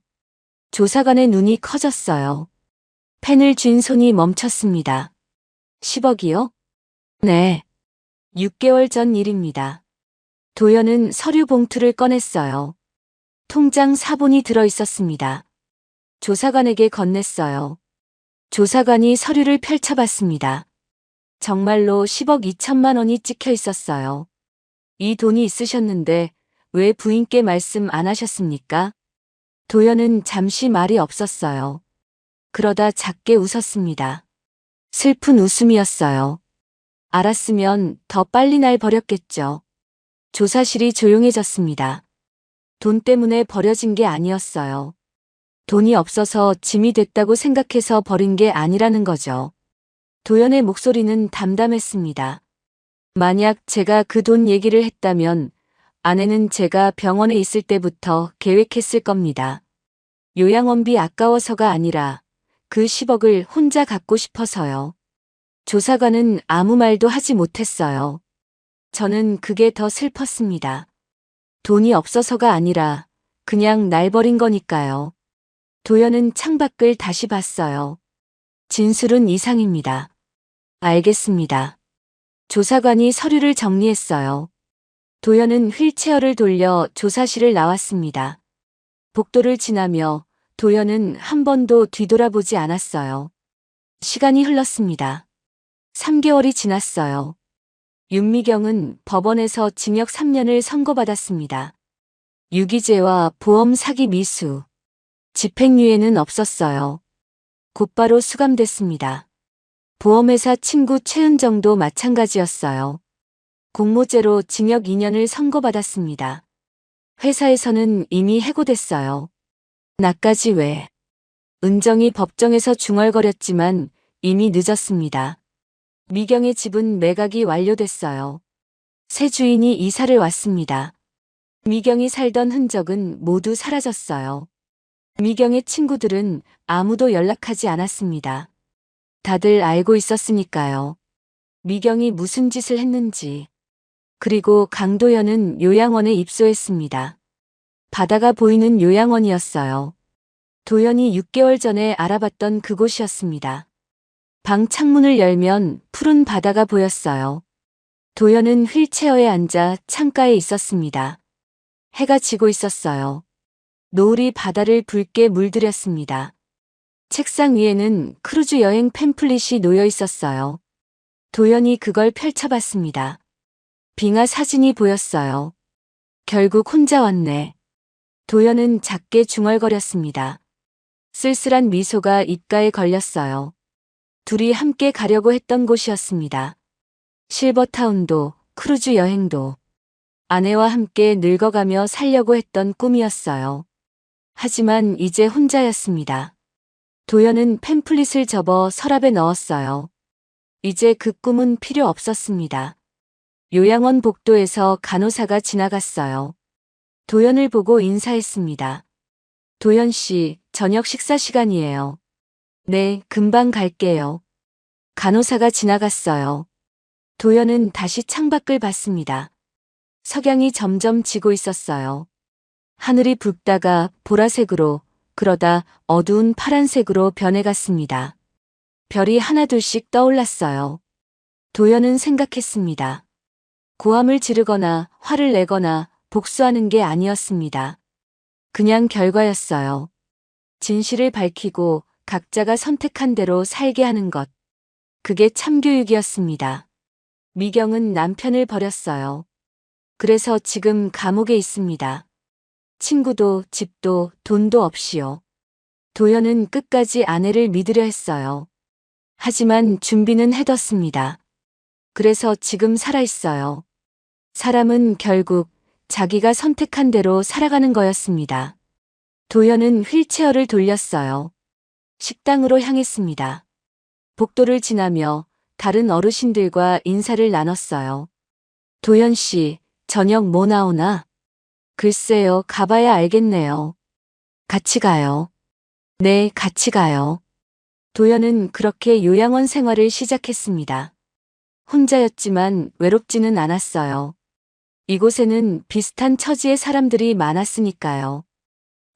Speaker 2: 조사관의 눈이 커졌어요. 펜을 쥔 손이 멈췄습니다. 10억이요? 네. 6개월 전 일입니다. 도연은 서류 봉투를 꺼냈어요. 통장 사본이 들어 있었습니다. 조사관에게 건넸어요. 조사관이 서류를 펼쳐봤습니다. 정말로 10억 2천만 원이 찍혀 있었어요. 이 돈이 있으셨는데 왜 부인께 말씀 안 하셨습니까? 도연은 잠시 말이 없었어요. 그러다 작게 웃었습니다. 슬픈 웃음이었어요. 알았으면 더 빨리 날 버렸겠죠. 조사실이 조용해졌습니다. 돈 때문에 버려진 게 아니었어요. 돈이 없어서 짐이 됐다고 생각해서 버린 게 아니라는 거죠. 도연의 목소리는 담담했습니다. 만약 제가 그 돈 얘기를 했다면 아내는 제가 병원에 있을 때부터 계획했을 겁니다. 요양원비 아까워서가 아니라 그 10억을 혼자 갖고 싶어서요. 조사관은 아무 말도 하지 못했어요. 저는 그게 더 슬펐습니다. 돈이 없어서가 아니라 그냥 날 버린 거니까요. 도연은 창밖을 다시 봤어요. 진술은 이상입니다. 알겠습니다. 조사관이 서류를 정리했어요. 도연은 휠체어를 돌려 조사실을 나왔습니다. 복도를 지나며 도연은 한 번도 뒤돌아보지 않았어요. 시간이 흘렀습니다. 3개월이 지났어요. 윤미경은 법원에서 징역 3년을 선고받았습니다. 유기죄와 보험 사기 미수, 집행유예는 없었어요. 곧바로 수감됐습니다. 보험회사 친구 최은정도 마찬가지였어요. 공모죄로 징역 2년을 선고받았습니다. 회사에서는 이미 해고됐어요. 나까지 왜? 은정이 법정에서 중얼거렸지만 이미 늦었습니다. 미경의 집은 매각이 완료됐어요. 새 주인이 이사를 왔습니다. 미경이 살던 흔적은 모두 사라졌어요. 미경의 친구들은 아무도 연락하지 않았습니다. 다들 알고 있었으니까요. 미경이 무슨 짓을 했는지. 그리고 강도현은 요양원에 입소했습니다. 바다가 보이는 요양원이었어요. 도현이 6개월 전에 알아봤던 그곳이었습니다. 방 창문을 열면 푸른 바다가 보였어요. 도현은 휠체어에 앉아 창가에 있었습니다. 해가 지고 있었어요. 노을이 바다를 붉게 물들였습니다. 책상 위에는 크루즈 여행 팸플릿이 놓여 있었어요. 도현이 그걸 펼쳐봤습니다. 빙하 사진이 보였어요. 결국 혼자 왔네. 도현은 작게 중얼거렸습니다. 쓸쓸한 미소가 입가에 걸렸어요. 둘이 함께 가려고 했던 곳이었습니다. 실버타운도, 크루즈 여행도. 아내와 함께 늙어가며 살려고 했던 꿈이었어요. 하지만 이제 혼자였습니다. 도현은 팸플릿을 접어 서랍에 넣었어요. 이제 그 꿈은 필요 없었습니다. 요양원 복도에서 간호사가 지나갔어요. 도현을 보고 인사했습니다. 도현 씨, 저녁 식사 시간이에요. 네, 금방 갈게요. 간호사가 지나갔어요. 도현은 다시 창밖을 봤습니다. 석양이 점점 지고 있었어요. 하늘이 붉다가 보라색으로, 그러다 어두운 파란색으로 변해갔습니다. 별이 하나둘씩 떠올랐어요. 도현은 생각했습니다. 고함을 지르거나 화를 내거나 복수하는 게 아니었습니다. 그냥 결과였어요. 진실을 밝히고 각자가 선택한 대로 살게 하는 것. 그게 참교육이었습니다. 미경은 남편을 버렸어요. 그래서 지금 감옥에 있습니다. 친구도 집도 돈도 없이요. 도현은 끝까지 아내를 믿으려 했어요. 하지만 준비는 해뒀습니다. 그래서 지금 살아있어요. 사람은 결국 자기가 선택한 대로 살아가는 거였습니다. 도현은 휠체어를 돌렸어요. 식당으로 향했습니다. 복도를 지나며 다른 어르신들과 인사를 나눴어요. 도현 씨, 저녁 뭐 나오나? 글쎄요, 가봐야 알겠네요. 같이 가요. 네, 같이 가요. 도현은 그렇게 요양원 생활을 시작했습니다. 혼자였지만 외롭지는 않았어요. 이곳에는 비슷한 처지의 사람들이 많았으니까요.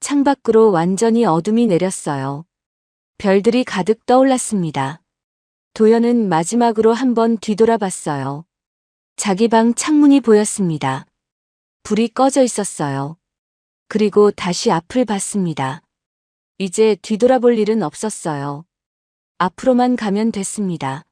Speaker 2: 창밖으로 완전히 어둠이 내렸어요. 별들이 가득 떠올랐습니다. 도현은 마지막으로 한번 뒤돌아봤어요. 자기 방 창문이 보였습니다. 불이 꺼져 있었어요. 그리고 다시 앞을 봤습니다. 이제 뒤돌아볼 일은 없었어요. 앞으로만 가면 됐습니다.